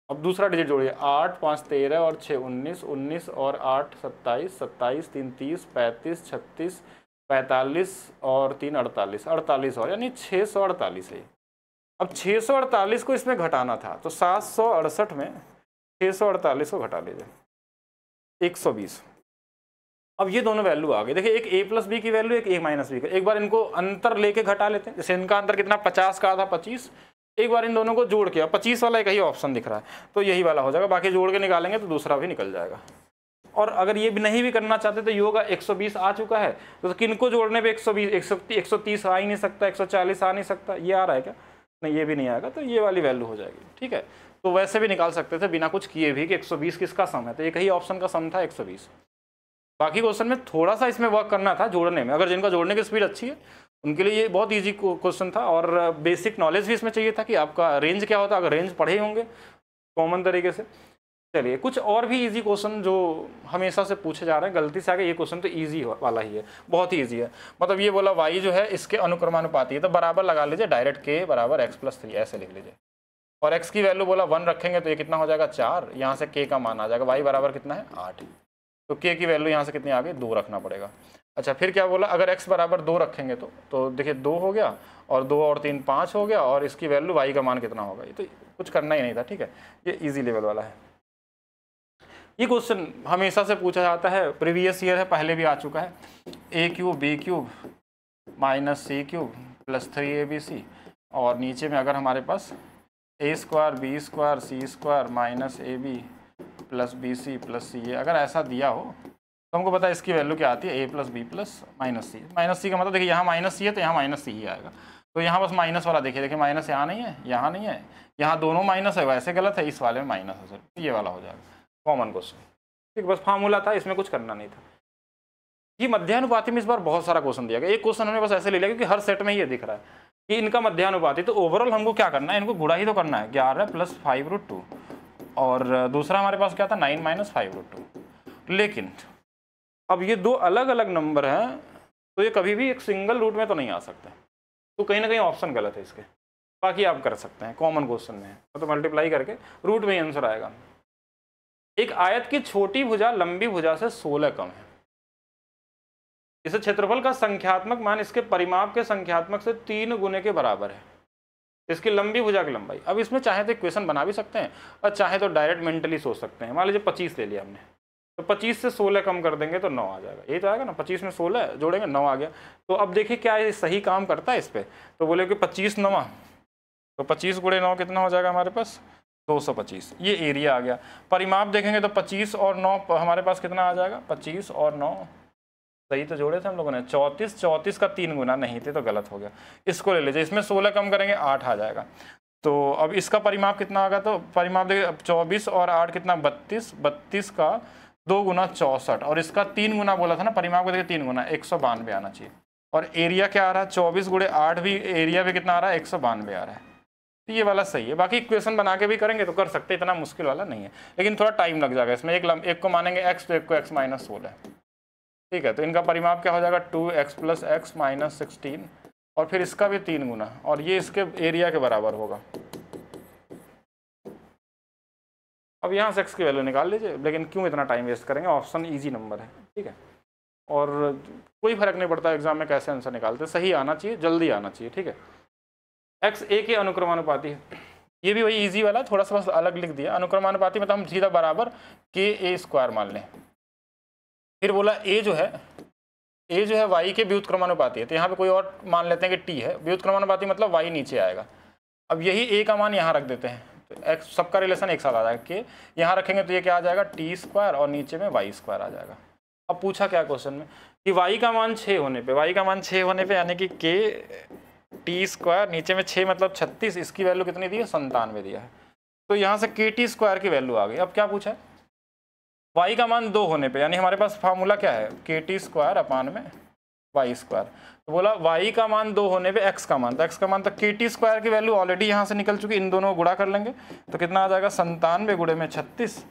S1: अब दूसरा डिजिट जोड़िए, 8 5 13 और 6 19 19 और 8 27 27 3 30 35 36 45 और 3 48 48 और, यानी 648 है। अब 648 को इसमें घटाना था, तो 768 में 648 को घटा लीजिए, 120। अब ये दोनों वैल्यू आ गई। देखिए एक a + b की वैल्यू, एक a - b की। एक बार इनको अंतर लेके घटा लेते हैं। जैसे इनका अंतर कितना, 50 का आधा 25, एक बार इन दोनों को जोड़ के, 25 वाला एक ही ऑप्शन दिख रहा है तो यही वाला हो जाएगा। बाकी जोड़ के निकालेंगे तो दूसरा भी निकल जाएगा। और अगर ये भी नहीं भी करना चाहते तो ये होगा, 120 आ चुका है तो किनको जोड़ने पे 120 130 आ ही नहीं सकता, 140 आ नहीं सकता, ये आ रहा है क्या, नहीं ये भी नहीं आएगा, तो ये वाली वैल्यू हो जाएगी। ठीक है, तो वैसे भी निकाल सकते थे बिना कुछ किए भी कि 120 किसका सम है, तो एक ही ऑप्शन का सम था 120। बाकी क्वेश्चन में थोड़ा सा इसमें वर्क करना था जोड़ने में। अगर जिनका जोड़ने की स्पीड अच्छी है उनके लिए ये बहुत इजी क्वेश्चन था, और बेसिक नॉलेज भी इसमें चाहिए था कि आपका रेंज क्या होता है। अगर रेंज पढ़े होंगे कॉमन तरीके से चलिए कुछ और भी इजी क्वेश्चन जो हमेशा से पूछे जा रहे हैं, गलती से आगे ये क्वेश्चन तो इजी वाला ही है, बहुत ही इजी है। मतलब ये बोला y जो है इसके अनुक्रमानुपाती है, तो बराबर लगा लीजिए डायरेक्ट k बराबर x+3 ऐसे लिख लीजिए। और x की वैल्यू बोला 1 रखेंगे तो ये कितना हो जाएगा 4, यहाँ से k का मान आ जाएगा, y बराबर कितना है 8, तो k की वैल्यू यहाँ से कितनी आ गई 2 रखना पड़ेगा। अच्छा फिर क्या बोला, अगर x बराबर 2 रखेंगे तो देखिए 2 हो गया, और 2 और 3 5 हो गया, और इसकी वैल्यू y का मान कितना होगा, ये तो कुछ करना ही नहीं था, ठीक है, ये ईजी लेवल वाला है। ये क्वेश्चन हमेशा से पूछा जाता है, प्रीवियस ईयर है, पहले भी आ चुका है। a³ b³ -c³ + 3abc, और नीचे में अगर हमारे पास a² b² c² -ab + bc + ca अगर ऐसा दिया हो तो हमको पता है इसकी वैल्यू क्या आती है, a + b + -c का मतलब देखिए यहाँ -c है तो यहाँ -c ही आएगा, तो यहाँ बस माइनस वाला देखिए माइनस यहाँ नहीं है, यहाँ नहीं है, यहाँ दोनों माइनस है, वैसे गलत है, इस वाले में माइनस है, सर ये वाला हो जाएगा कॉमन क्वेश्चन, ठीक, बस फार्मूला था, इसमें कुछ करना नहीं था। ये मध्यानुपाती में इस बार बहुत सारा क्वेश्चन दिया गया, एक क्वेश्चन हमने बस ऐसे ले लिया क्योंकि हर सेट में ये दिख रहा है कि इनका मध्यानुपाती, तो ओवरऑल हमको क्या करना है, इनको गुणा ही तो करना है, 11 + 5√2, और दूसरा हमारे पास क्या था 9 - 5√2। लेकिन अब ये दो अलग अलग नंबर हैं, तो ये कभी भी एक सिंगल रूट में तो नहीं आ सकते, तो कहीं ना कहीं ऑप्शन गलत है इसके, बाकी आप कर सकते हैं, कॉमन क्वेश्चन में है तो मल्टीप्लाई करके रूट में ही आंसर आएगा। एक आयत की छोटी भुजा लंबी भुजा से 16 कम है, इसे क्षेत्रफल का संख्यात्मक मान इसके परिमाप के संख्यात्मक से 3 गुने के बराबर है, इसकी लंबी भुजा की लंबाई। अब इसमें चाहे तो इक्वेशन बना भी सकते हैं और चाहे तो डायरेक्ट मेंटली सोच सकते हैं। मान लीजिए 25 ले लिया हमने, तो 25 से 16 कम कर देंगे तो 9 आ जाएगा, यही तो आएगा ना, 25 में 16 जोड़ेंगे 9 आ गया। तो अब देखिए क्या ये सही काम करता है इस पर, तो बोले कि 25 9, तो 25 × 9 कितना हो जाएगा हमारे पास 225, ये एरिया आ गया। परिमाप देखेंगे तो 25 और 9 हमारे पास कितना आ जाएगा, 25 और 9 सही तो जोड़े थे हम लोगों ने, 34, 34 का 3 गुना नहीं थे तो गलत हो गया, इसको ले लीजिए, इसमें 16 कम करेंगे 8 आ जाएगा। तो अब इसका परिमाप कितना होगा, तो परिमाप देखिए 24 और 8 कितना 32, 32 का 2 गुना 64, और इसका 3 गुना बोला था ना, परिमाप को देखिए 3 गुना 192 आना चाहिए, और एरिया क्या आ रहा है 24 × 8 भी एरिया भी कितना आ रहा है 192 आ रहा है, तो ये वाला सही है। बाकी इक्वेशन बना के भी करेंगे तो कर सकते, इतना मुश्किल वाला नहीं है, लेकिन थोड़ा टाइम लग जाएगा इसमें, एक को मानेंगे x तो एक को x - 16, ठीक है, तो इनका परिमाप क्या हो जाएगा 2x + x - 16, और फिर इसका भी 3 गुना, और ये इसके एरिया के बराबर होगा। अब यहाँ से x की वैल्यू निकाल लीजिए, लेकिन क्यों इतना टाइम वेस्ट करेंगे, ऑप्शन ईजी नंबर है, ठीक है, और कोई फर्क नहीं पड़ता एग्जाम में कैसे आंसर निकालते, सही आना चाहिए, जल्दी आना चाहिए, ठीक है। x a के अनुक्रमानुपाती है, ये भी वही इजी वाला, थोड़ा सा बस अलग लिख दिया। अनुक्रमानुपाती मतलब हम सीधा बराबर ka² मान लें। फिर बोला a जो है y के व्युत्क्रमानुपाती है, तो यहाँ पे कोई और मान लेते हैं कि t है, व्युत्क्रमानुपाती मतलब y नीचे आएगा। अब यही a का मान यहाँ रख देते हैं, तो x सबका रिलेशन एक साथ आ जाएगा, k यहाँ रखेंगे तो ये क्या आ जाएगा t² और नीचे में y² आ जाएगा। अब पूछा क्या क्वेश्चन में कि y का मान 6 होने पे यानी कि k t² नीचे में 6 मतलब 36, इसकी वैल्यू कितनी दी है 97 दिया है, तो यहाँ से kt² की वैल्यू आ गई। अब क्या पूछा है, y का मान 2 होने पे, यानी हमारे पास फार्मूला क्या है kt² में y², तो बोला y का मान 2 होने पे x का मान, तो x का मान, तो kt² की वैल्यू ऑलरेडी यहाँ से निकल चुकी, इन दोनों को गुणा कर लेंगे तो कितना आ जाएगा 97 × 36,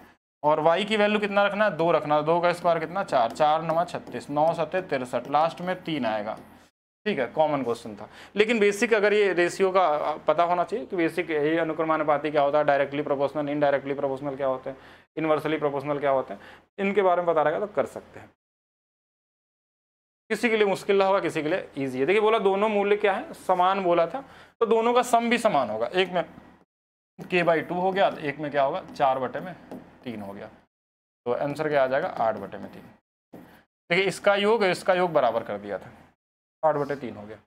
S1: और y की वैल्यू कितना रखना है 2 रखना, 2 का स्क्वायर कितना 4, 4 9 36, 9 7 63, लास्ट में 3 आएगा, ठीक है, कॉमन क्वेश्चन था। लेकिन बेसिक अगर ये रेशियो का पता होना चाहिए कि बेसिक ये अनुक्रमानुपाती क्या होता है, डायरेक्टली प्रोपोर्शनल, इनडायरेक्टली प्रोपोर्शनल क्या होते हैं, इनवर्सली प्रोपोर्शनल क्या होते हैं, इनके बारे में पता रहेगा तो कर सकते हैं। किसी के लिए मुश्किल होगा, किसी के लिए ईजी है। देखिए बोला दोनों मूल्य क्या है, समान बोला था, तो दोनों का सम भी समान होगा, एक में k/2 हो गया, एक में क्या होगा 4/3 हो गया, तो आंसर क्या आ जाएगा 8/3। देखिए इसका योग बराबर कर दिया था, 8/3 हो गया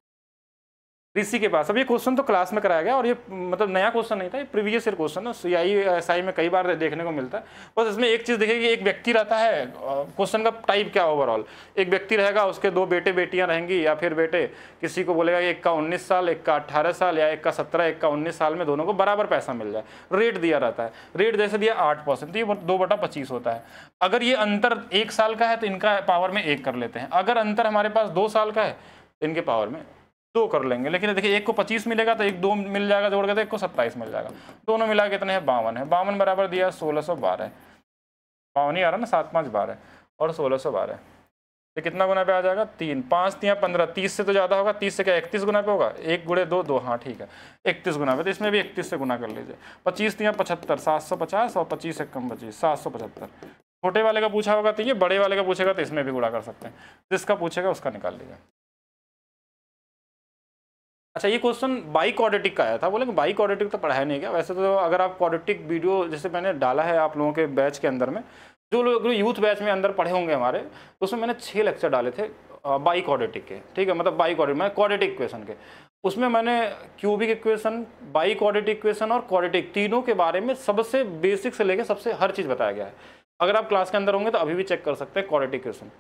S1: ऋषि के पास। अब ये क्वेश्चन तो क्लास में कराया गया, और ये मतलब नया क्वेश्चन नहीं था, ये प्रीवियस ईयर क्वेश्चन है, CI SI में कई बार देखने को मिलता है। बस इसमें एक चीज़ देखिए कि एक व्यक्ति रहता है, क्वेश्चन का टाइप क्या ओवरऑल, एक व्यक्ति रहेगा, उसके 2 बेटे बेटियां रहेंगी, या फिर बेटे किसी को बोलेगा कि एक का 19 साल, एक का 18 साल, या एक का 17, एक का 19 साल में दोनों को बराबर पैसा मिल जाए, रेट दिया रहता है, रेट जैसे दिया 8%, तो ये 2/25 होता है। अगर ये अंतर 1 साल का है तो इनका पावर में 1 कर लेते हैं, अगर अंतर हमारे पास 2 साल का है तो इनके पावर में 2 कर लेंगे। लेकिन देखिए एक को 25 मिलेगा तो एक 2 मिल जाएगा जोड़ के, तो एक को 27 मिल जाएगा। दोनों मिला कितने हैं 52 है। 52 बराबर दिया 1612। 52 ही आ रहा ना, 7 5 12 और 1612। तो कितना गुना पे आ जाएगा 3 5 3 15, 30 से तो ज़्यादा होगा। 30 से क्या 31 गुना पे होगा, 1 गुणे 2 2, हाँ ठीक है 31 गुना पे। तो इसमें भी 31 से गुना कर लीजिए। 25 3 75, 750 और 25 1 कम 25, 775। छोटे वाले का पूछा होगा तो ये, बड़े वाले का पूछेगा तो इसमें भी गुणा कर सकते हैं। जिसका पूछेगा उसका निकाल लीजिए। अच्छा, ये क्वेश्चन बाई क्वाड्रेटिक का आया था। बोले बाई क्वाड्रेटिक तो पढ़ाया नहीं क्या? वैसे तो अगर आप क्वाड्रेटिक वीडियो जैसे मैंने डाला है आप लोगों के बैच के अंदर में, जो लोग यूथ बैच में अंदर पढ़े होंगे हमारे, तो उसमें मैंने 6 लेक्चर डाले थे बाई क्वाड्रेटिक के, ठीक है, मतलब बाई क्वाड्रेटिक, मैं क्वाड्रेटिक इक्वेशन के। उसमें मैंने cubic equation, by quadratic equation और क्वाड्रेटिक तीनों के बारे में सबसे बेसिक से लेकर सबसे हर चीज़ बताया गया है। अगर आप क्लास के अंदर होंगे तो अभी भी चेक कर सकते हैं क्वाड्रेटिक इक्वेशन।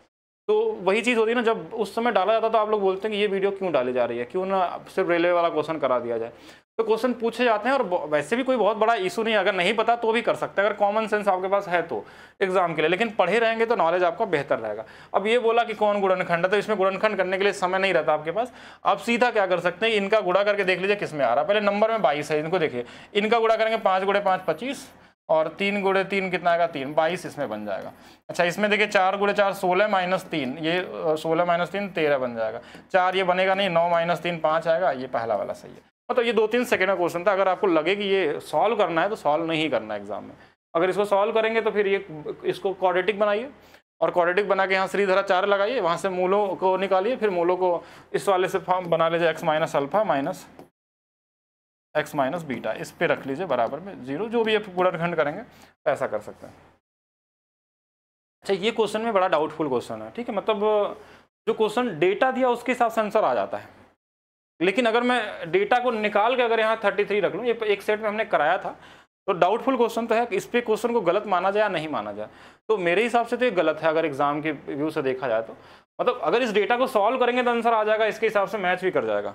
S1: तो वही चीज़ होती है ना, जब उस समय डाला जाता तो आप लोग बोलते हैं कि ये वीडियो क्यों डाली जा रही है, क्यों ना सिर्फ रेलवे वाला क्वेश्चन करा दिया जाए। तो क्वेश्चन पूछे जाते हैं और वैसे भी कोई बहुत बड़ा इशू नहीं है, अगर नहीं पता तो भी कर सकते हैं, अगर कॉमन सेंस आपके पास है तो एग्जाम के लिए। लेकिन पढ़े रहेंगे तो नॉलेज आपका बेहतर रहेगा। अब ये बोला कि कौन गुणनखंड है, तो इसमें गुणनखंड करने के लिए समय नहीं रहता आपके पास। आप सीधा क्या कर सकते हैं, इनका गुणा करके देख लीजिए किस में आ रहा है। पहले नंबर में 22 है, इनको देखिए, इनका गुणा करेंगे 5 गुणे 5 25 और 3 गुणे 3 कितना आएगा 3, 22 इसमें बन जाएगा। अच्छा, इसमें देखिए 4 गुणे 4 16 माइनस 3, ये 16 माइनस 3 13 बन जाएगा। 4 ये बनेगा नहीं, 9 माइनस 3 5 आएगा। ये पहला वाला सही है। मतलब ये 2-3 सेकंड का क्वेश्चन था। अगर आपको लगे कि ये सॉल्व करना है तो सॉल्व नहीं करना है एग्जाम में। अगर इसको सॉल्व करेंगे तो फिर ये इसको क्वाड्रेटिक बनाइए और क्वाड्रेटिक बना के यहाँ श्रीधरा 4 लगाइए, वहाँ से मूलों को निकालिए, फिर मूलों को इस वाले से फॉर्म बना लीजिए, x minus alpha minus x minus beta, इस पे रख लीजिए बराबर में 0। जो भी आप गुणनखंड करेंगे ऐसा कर सकते हैं। अच्छा, ये क्वेश्चन में बड़ा डाउटफुल क्वेश्चन है, ठीक है, मतलब जो क्वेश्चन डेटा दिया उसके हिसाब से आंसर आ जाता है। लेकिन अगर मैं डेटा को निकाल के अगर यहाँ 33 रख लूँ, ये एक सेट में हमने कराया था, तो डाउटफुल क्वेश्चन तो है कि इस पे क्वेश्चन को गलत माना जाए या नहीं माना जाए। तो मेरे हिसाब से तो ये गलत है अगर एग्जाम के व्यू से देखा जाए तो। मतलब अगर इस डेटा को सॉल्व करेंगे तो आंसर आ जाएगा, इसके हिसाब से मैच भी कर जाएगा।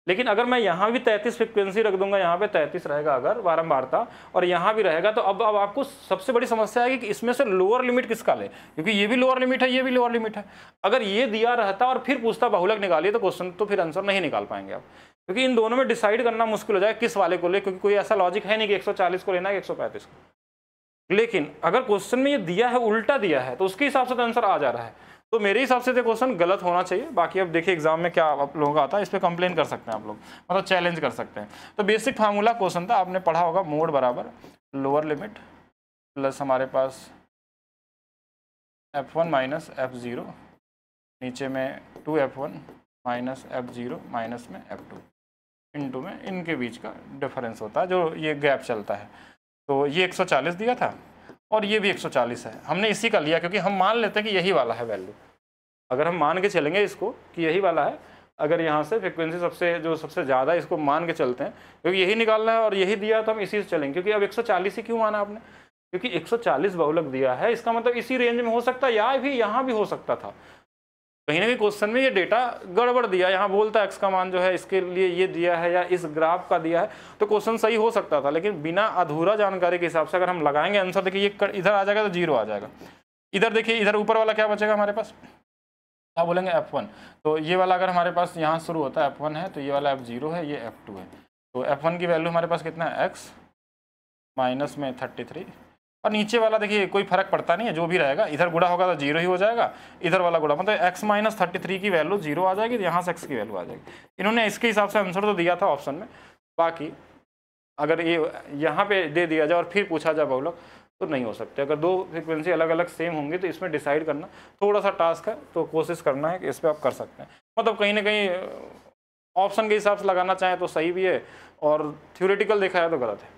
S1: लेकिन अगर मैं यहाँ भी 33 फ्रिक्वेंसी रख दूंगा, यहाँ पे 33 रहेगा अगर बारंबारता, और यहाँ भी रहेगा, तो अब आपको सबसे बड़ी समस्या आएगी कि इसमें से लोअर लिमिट किसका ले, क्योंकि ये भी लोअर लिमिट है, ये भी लोअर लिमिट है। अगर ये दिया रहता और फिर पूछता बहुलक निकालिए तो क्वेश्चन तो फिर आंसर नहीं निकाल पाएंगे आप, क्योंकि इन दोनों में डिसाइड करना मुश्किल हो जाए किस वाले को ले, क्योंकि कोई ऐसा लॉजिक है नहीं कि 140 को लेना है 135 को। लेकिन अगर क्वेश्चन में ये दिया है, उल्टा दिया है, तो उसके हिसाब से तो आंसर आ जा रहा है। तो मेरे हिसाब से तो क्वेश्चन गलत होना चाहिए। बाकी अब देखिए एग्जाम में क्या आप लोगों का आता है, इस पर कंप्लेन कर सकते हैं आप लोग, मतलब चैलेंज कर सकते हैं। तो बेसिक फार्मूला क्वेश्चन था, आपने पढ़ा होगा, मोड बराबर लोअर लिमिट प्लस हमारे पास f1 माइनस f0, नीचे में 2f1 माइनस f0 माइनस में f2 इनटू में इनके बीच का डिफरेंस होता है, जो ये गैप चलता है। तो ये 140 दिया था और ये भी 140 है, हमने इसी का लिया क्योंकि हम मान लेते हैं कि यही वाला है वैल्यू। अगर हम मान के चलेंगे इसको कि यही वाला है, अगर यहाँ से फ्रिक्वेंसी सबसे ज़्यादा इसको मान के चलते हैं, क्योंकि यही निकालना है और यही दिया तो हम इसी से चलेंगे। क्योंकि अब 140 ही क्यों माना आपने, क्योंकि 140 बहुलक दिया है, इसका मतलब इसी रेंज में हो सकता है, या भी यहाँ भी हो सकता था। कहीं ना कहीं क्वेश्चन में ये डेटा गड़बड़ दिया, यहाँ बोलता है x का मान जो है इसके लिए ये दिया है या इस ग्राफ का दिया है, तो क्वेश्चन सही हो सकता था। लेकिन बिना अधूरा जानकारी के हिसाब से अगर हम लगाएंगे आंसर, देखिए ये इधर आ जाएगा तो 0 आ जाएगा। इधर देखिए, इधर ऊपर वाला क्या बचेगा हमारे पास, क्या बोलेंगे f1। तो ये वाला अगर हमारे पास यहाँ शुरू होता है f1 है, तो ये वाला f0 है, ये f2 है। तो f1 की वैल्यू हमारे पास कितना है, x माइनस में 33, और नीचे वाला देखिए कोई फर्क पड़ता नहीं है, जो भी रहेगा, इधर गुणा होगा तो 0 ही हो जाएगा, इधर वाला गुणा, मतलब x माइनस 33 की वैल्यू 0 आ जाएगी, यहाँ से x की वैल्यू आ जाएगी। इन्होंने इसके हिसाब से आंसर तो दिया था ऑप्शन में। बाकी अगर ये यहाँ पे दे दिया जाए और फिर पूछा जाए बहुलक तो नहीं हो सकते। अगर दो फ्रिक्वेंसी अलग अलग सेम होंगे तो इसमें डिसाइड करना थोड़ा सा टास्क है, तो कोशिश करना है कि इस पर आप कर सकते हैं। मतलब कहीं ना कहीं ऑप्शन के हिसाब से लगाना चाहें तो सही भी है, और थ्योरेटिकल देखा है तो गलत है।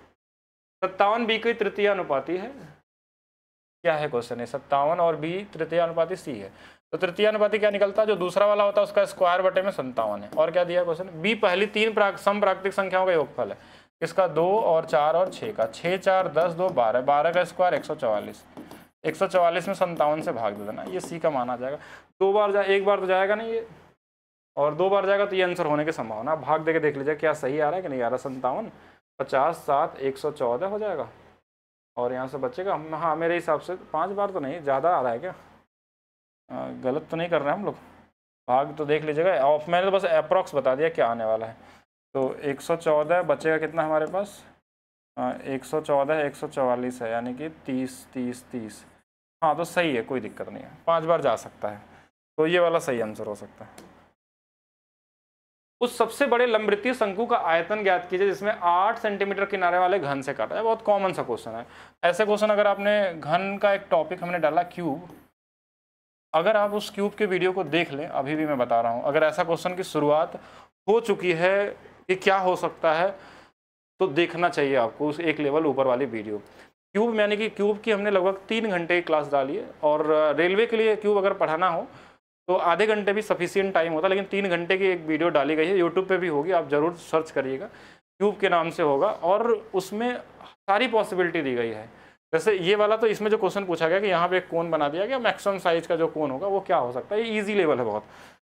S1: 57 b की तृतीय अनुपाती है, क्या है क्वेश्चन है, 57 और b तृतीय अनुपाती c है। तो तृतीय अनुपाती क्या निकलता है, जो दूसरा वाला होता है उसका स्क्वायर बटे में 57 है। और क्या दिया क्वेश्चन, b पहली 3 सम प्राकृतिक संख्याओं का योगफल है, इसका 2 और 4 और 6 का, 6 4 10 2 12, 12 का स्क्वायर 144, 144 में 57 से भाग दे देना, ये c का मान आ जाएगा। 2 बार एक बार तो जाएगा नहीं ये, और 2 बार जाएगा तो ये आंसर होने की संभावना। आप भाग दे के देख लीजिए क्या सही आ रहा है कि नहीं आ रहा। 57 50 7 114 हो जाएगा, और यहाँ से बचेगा, हाँ मेरे हिसाब से 5 बार तो नहीं, ज़्यादा आ रहा है क्या, गलत तो नहीं कर रहे हैं हम लोग, भाग तो देख लीजिएगा, ऑफ मैंने तो बस अप्रॉक्स बता दिया क्या आने वाला है। तो 114 बचेगा कितना हमारे पास, 114 144 है, यानी कि 30 30 30। हाँ तो सही है, कोई दिक्कत नहीं है, 5 बार जा सकता है, तो ये वाला सही आंसर हो सकता है। उस सबसे बड़े लंबवृत्तीय शंकु का आयतन ज्ञात कीजिए जिसमें 8 सेंटीमीटर किनारे वाले घन से काटा है। बहुत कॉमन सा क्वेश्चन है। ऐसे क्वेश्चन अगर आपने घन का एक टॉपिक हमने डाला क्यूब, अगर आप उस क्यूब के वीडियो को देख लें, अभी भी मैं बता रहा हूँ, अगर ऐसा क्वेश्चन की शुरुआत हो चुकी है कि क्या हो सकता है, तो देखना चाहिए आपको उस एक लेवल ऊपर वाली वीडियो। क्यूब यानी कि क्यूब की हमने लगभग 3 घंटे की क्लास डाली है, और रेलवे के लिए क्यूब अगर पढ़ाना हो तो आधे घंटे भी सफिशिएंट टाइम होता है, लेकिन 3 घंटे की एक वीडियो डाली गई है, यूट्यूब पे भी होगी, आप ज़रूर सर्च करिएगा, क्यूब के नाम से होगा, और उसमें सारी पॉसिबिलिटी दी गई है। जैसे ये वाला, तो इसमें जो क्वेश्चन पूछा गया कि यहाँ पे एक कोन बना दिया गया, मैक्सिमम साइज का जो कोन होगा वो क्या हो सकता है, ये ईजी लेवल है बहुत,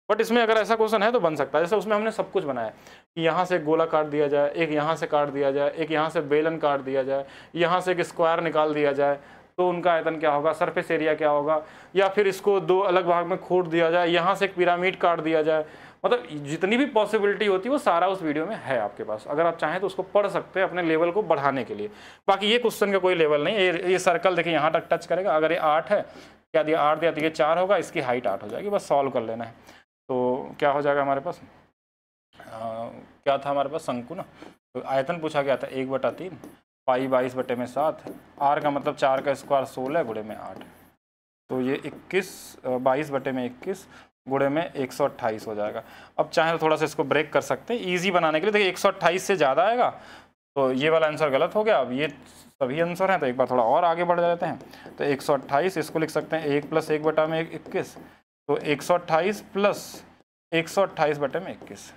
S1: बट इसमें अगर ऐसा क्वेश्चन है तो बन सकता है। जैसे उसमें हमने सब कुछ बनाया कि यहाँ से एक गोला काट दिया जाए, एक यहाँ से काट दिया जाए, एक यहाँ से बेलन काट दिया जाए, यहाँ से एक स्क्वायर निकाल दिया जाए, तो उनका आयतन क्या होगा, सरफेस एरिया क्या होगा, या फिर इसको 2 अलग भाग में खोद दिया जाए, यहाँ से एक पिरामिड काट दिया जाए। मतलब जितनी भी पॉसिबिलिटी होती है वो सारा उस वीडियो में है आपके पास, अगर आप चाहें तो उसको पढ़ सकते हैं अपने लेवल को बढ़ाने के लिए। बाकी ये क्वेश्चन का कोई लेवल नहीं है, ये सर्कल देखिए यहाँ तक टच करेगा, अगर ये 8 है, क्या दिया 8 दिया, तो ये 4 होगा, इसकी हाइट 8 हो जाएगी, बस सॉल्व कर लेना है। तो क्या हो जाएगा हमारे पास, क्या था हमारे पास, शंकु ना, तो आयतन पूछा गया था 1/3, पाई 22/7, आर का मतलब 4 का स्क्वायर 16 गुणे में 8, तो ये 22/21 गुणे में 128 हो जाएगा। अब चाहे तो थोड़ा सा इसको ब्रेक कर सकते हैं ईजी बनाने के लिए। देखिए 128 से ज़्यादा आएगा तो ये वाला आंसर गलत हो गया। अब ये सभी आंसर हैं, तो एक बार थोड़ा और आगे बढ़ जाते हैं। तो 128 इसको लिख सकते हैं 1 + 1/21, तो 128 + 128/21,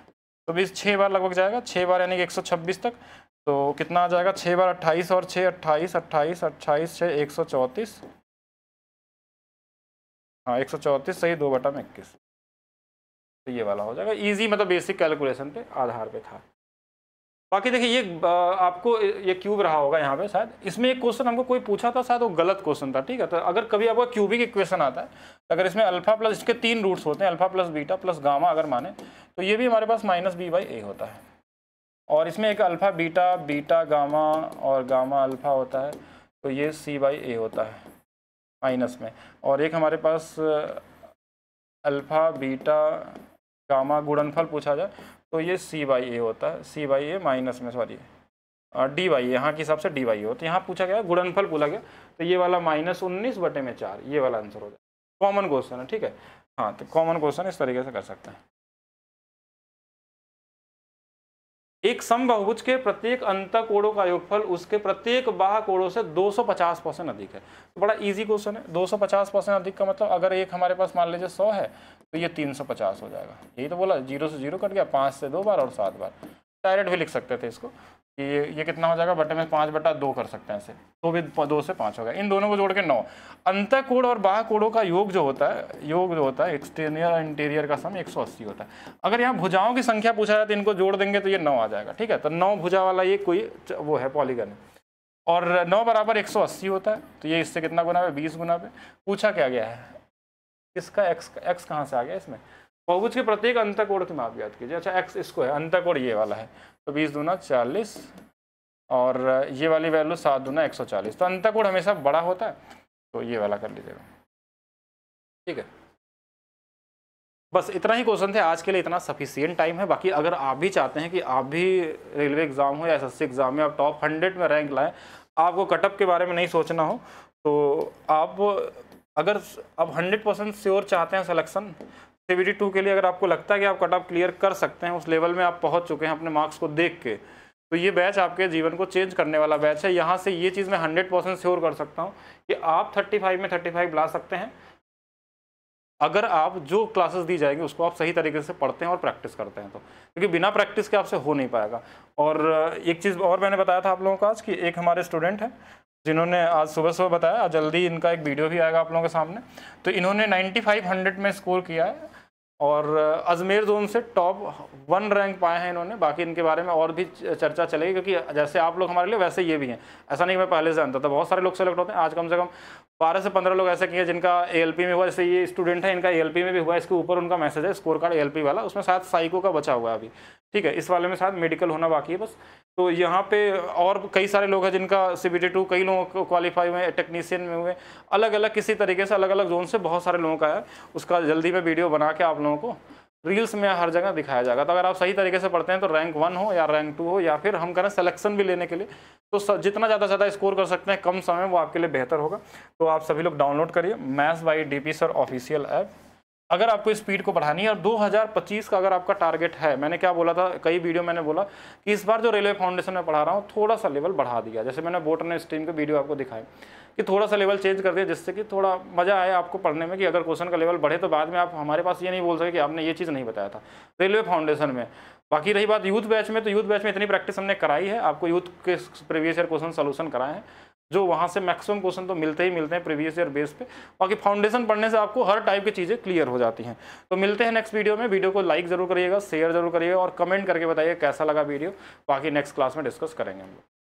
S1: तो 6 बार लगभग जाएगा, 6 बार यानी कि 126 तक। तो कितना आ जाएगा, 6 बार 28 और 6 28 28 28 6 134, हाँ 134 सही 2/21, तो ये वाला हो जाएगा इजी, मतलब बेसिक कैलकुलेशन पे आधार पे था। बाकी देखिए ये आपको ये क्यूब रहा होगा यहाँ पे, शायद इसमें एक क्वेश्चन हमको कोई पूछा था, शायद वो गलत क्वेश्चन था, ठीक है। तो अगर कभी आपका क्यूबिक इक्वेशन आता है, तो अगर इसमें अल्फा प्लस, इसके 3 रूट्स होते हैं, alpha plus beta plus gamma अगर माने, तो ये भी हमारे पास -b/a होता है, और इसमें एक अल्फा बीटा, बीटा गामा और गामा अल्फा होता है, तो ये c/a होता है माइनस में, और एक हमारे पास अल्फा बीटा गामा गुणनफल पूछा जाए तो ये c/a होता है, c/a माइनस में सॉरी dy, यहाँ के हिसाब से dy हो, तो यहाँ पूछा गया गुणनफल बोला गया, तो ये वाला -19/4 ये वाला आंसर हो जाए। कॉमन क्वेश्चन है, ठीक है, हाँ तो कॉमन क्वेश्चन इस तरीके से कर सकते हैं। एक समबाहुभुज के प्रत्येक अंतःकोणों का योगफल उसके प्रत्येक बाह्य कोणों से 250% अधिक है। तो बड़ा इजी क्वेश्चन है। 250% अधिक का मतलब अगर एक हमारे पास मान लीजिए 100 है तो ये 350 हो जाएगा। यही तो बोला, 0 से 0 कट गया, 5 से 2 बार और 7 बार। डायरेक्ट भी लिख सकते थे इसको कि ये कितना हो जाएगा, बटे में 5/2 कर सकते हैं इसे, तो भी 2 से 5 होगा। इन दोनों को जोड़ के 9। अंतःकोण और बाह्य कोणों का योग जो होता है एक्सटीरियर और इंटीरियर का सम 180 होता है। अगर यहाँ भुजाओं की संख्या पूछा जाए तो इनको जोड़ देंगे तो ये 9 आ जाएगा, ठीक है। तो 9 भुजा वाला ये कोई वो है पॉलीगन है, और 9 = 180 होता है, तो ये इससे कितना गुना है, 20 गुना पे। पूछा क्या गया है, इसका x कहाँ से आ गया इसमें, बहुभुज के प्रत्येक अंतःकोण की माप याद कीजिए। अच्छा x इसको है, अंतःकोण ये वाला है, तो 20 दूना 40 और ये वाली वैल्यू 7 दूना 140। तो अंतःकोण हमेशा बड़ा होता है, तो ये वाला कर लीजिएगा, ठीक है। बस इतना ही क्वेश्चन थे आज के लिए, इतना सफिशिएंट टाइम है। बाकी अगर आप भी चाहते हैं कि आप भी रेलवे एग्जाम हो या SSC एग्जाम में आप टॉप 100 में रैंक लाएं, आपको कटअप के बारे में नहीं सोचना हो, तो आप अगर आप 100% श्योर चाहते हैं सिलेक्शन CBT 2 के लिए, अगर आपको लगता है कि आप कटअप क्लियर कर सकते हैं, उस लेवल में आप पहुंच चुके हैं अपने मार्क्स को देख के, तो ये बैच आपके जीवन को चेंज करने वाला बैच है। यहाँ से ये चीज़ मैं 100% श्योर कर सकता हूँ कि आप 35 में 35 ला सकते हैं, अगर आप जो क्लासेस दी जाएंगी उसको आप सही तरीके से पढ़ते हैं और प्रैक्टिस करते हैं तो, क्योंकि बिना प्रैक्टिस के आपसे हो नहीं पाएगा। और एक चीज़ और मैंने बताया था आप लोगों को आज कि एक हमारे स्टूडेंट हैं जिन्होंने आज सुबह बताया, जल्दी इनका एक वीडियो भी आएगा आप लोगों के सामने। तो इन्होंने 95 100 में स्कोर किया है, और अजमेर जोन से टॉप 1 रैंक पाए हैं इन्होंने। बाकी इनके बारे में और भी चर्चा चलेगी, क्योंकि जैसे आप लोग हमारे लिए वैसे ये भी हैं, ऐसा नहीं मैं पहले से जानता था। बहुत सारे लोग सेलेक्ट होते हैं, आज कम से कम 12 से 15 लोग ऐसे किए जिनका ALP में हुआ। जैसे ये स्टूडेंट है, इनका ALP में भी हुआ, इसके ऊपर उनका मैसेज है स्कोर कार्ड ALP वाला, उसमें शायद साइको का बचा हुआ है अभी, ठीक है। इस वाले में शायद मेडिकल होना बाकी है बस। तो यहाँ पे और कई सारे लोग हैं जिनका CBT 2, कई लोगों को क्वालिफाई हुए, टेक्नीशियन में हुए, अलग अलग किसी तरीके से अलग अलग जोन से बहुत सारे लोगों का है। उसका जल्दी में वीडियो बना के आप लोगों को रील्स में हर जगह दिखाया जाएगा। तो अगर आप सही तरीके से पढ़ते हैं तो रैंक 1 हो या रैंक 2 हो, या फिर हम करें सिलेक्शन भी लेने के लिए, तो जितना ज़्यादा स्कोर कर सकते हैं कम समय में, वो आपके लिए बेहतर होगा। तो आप सभी लोग डाउनलोड करिए maths by DP sir official app. अगर आपको स्पीड को बढ़ानी है और 2025 का अगर आपका टारगेट है, मैंने क्या बोला था, कई वीडियो मैंने बोला कि इस बार जो रेलवे फाउंडेशन में पढ़ा रहा हूँ थोड़ा सा लेवल बढ़ा दिया। जैसे मैंने बोट एंड स्ट्रीम के वीडियो आपको दिखाए कि थोड़ा सा लेवल चेंज कर दिया, जिससे कि थोड़ा मज़ा आए आपको पढ़ने में, कि अगर क्वेश्चन का लेवल बढ़े तो बाद में आप हमारे पास ये नहीं बोल सके कि आपने ये चीज़ नहीं बताया था रेलवे फाउंडेशन में। बाकी रही बात यूथ बैच में, तो यूथ बैच में इतनी प्रैक्टिस हमने कराई है, आपको यूथ के प्रीवियस ईयर क्वेश्चन सोल्यूशन कराए हैं, जो वहाँ से मैक्सिमम क्वेश्चन तो मिलते ही मिलते हैं प्रीवियस ईयर बेस पे। बाकी फाउंडेशन पढ़ने से आपको हर टाइप की चीज़ें क्लियर हो जाती हैं। तो मिलते हैं नेक्स्ट वीडियो में। वीडियो को लाइक जरूर करिएगा, शेयर जरूर करिएगा और कमेंट करके बताइए कैसा लगा वीडियो। बाकी नेक्स्ट क्लास में डिस्कस करेंगे हम लोग।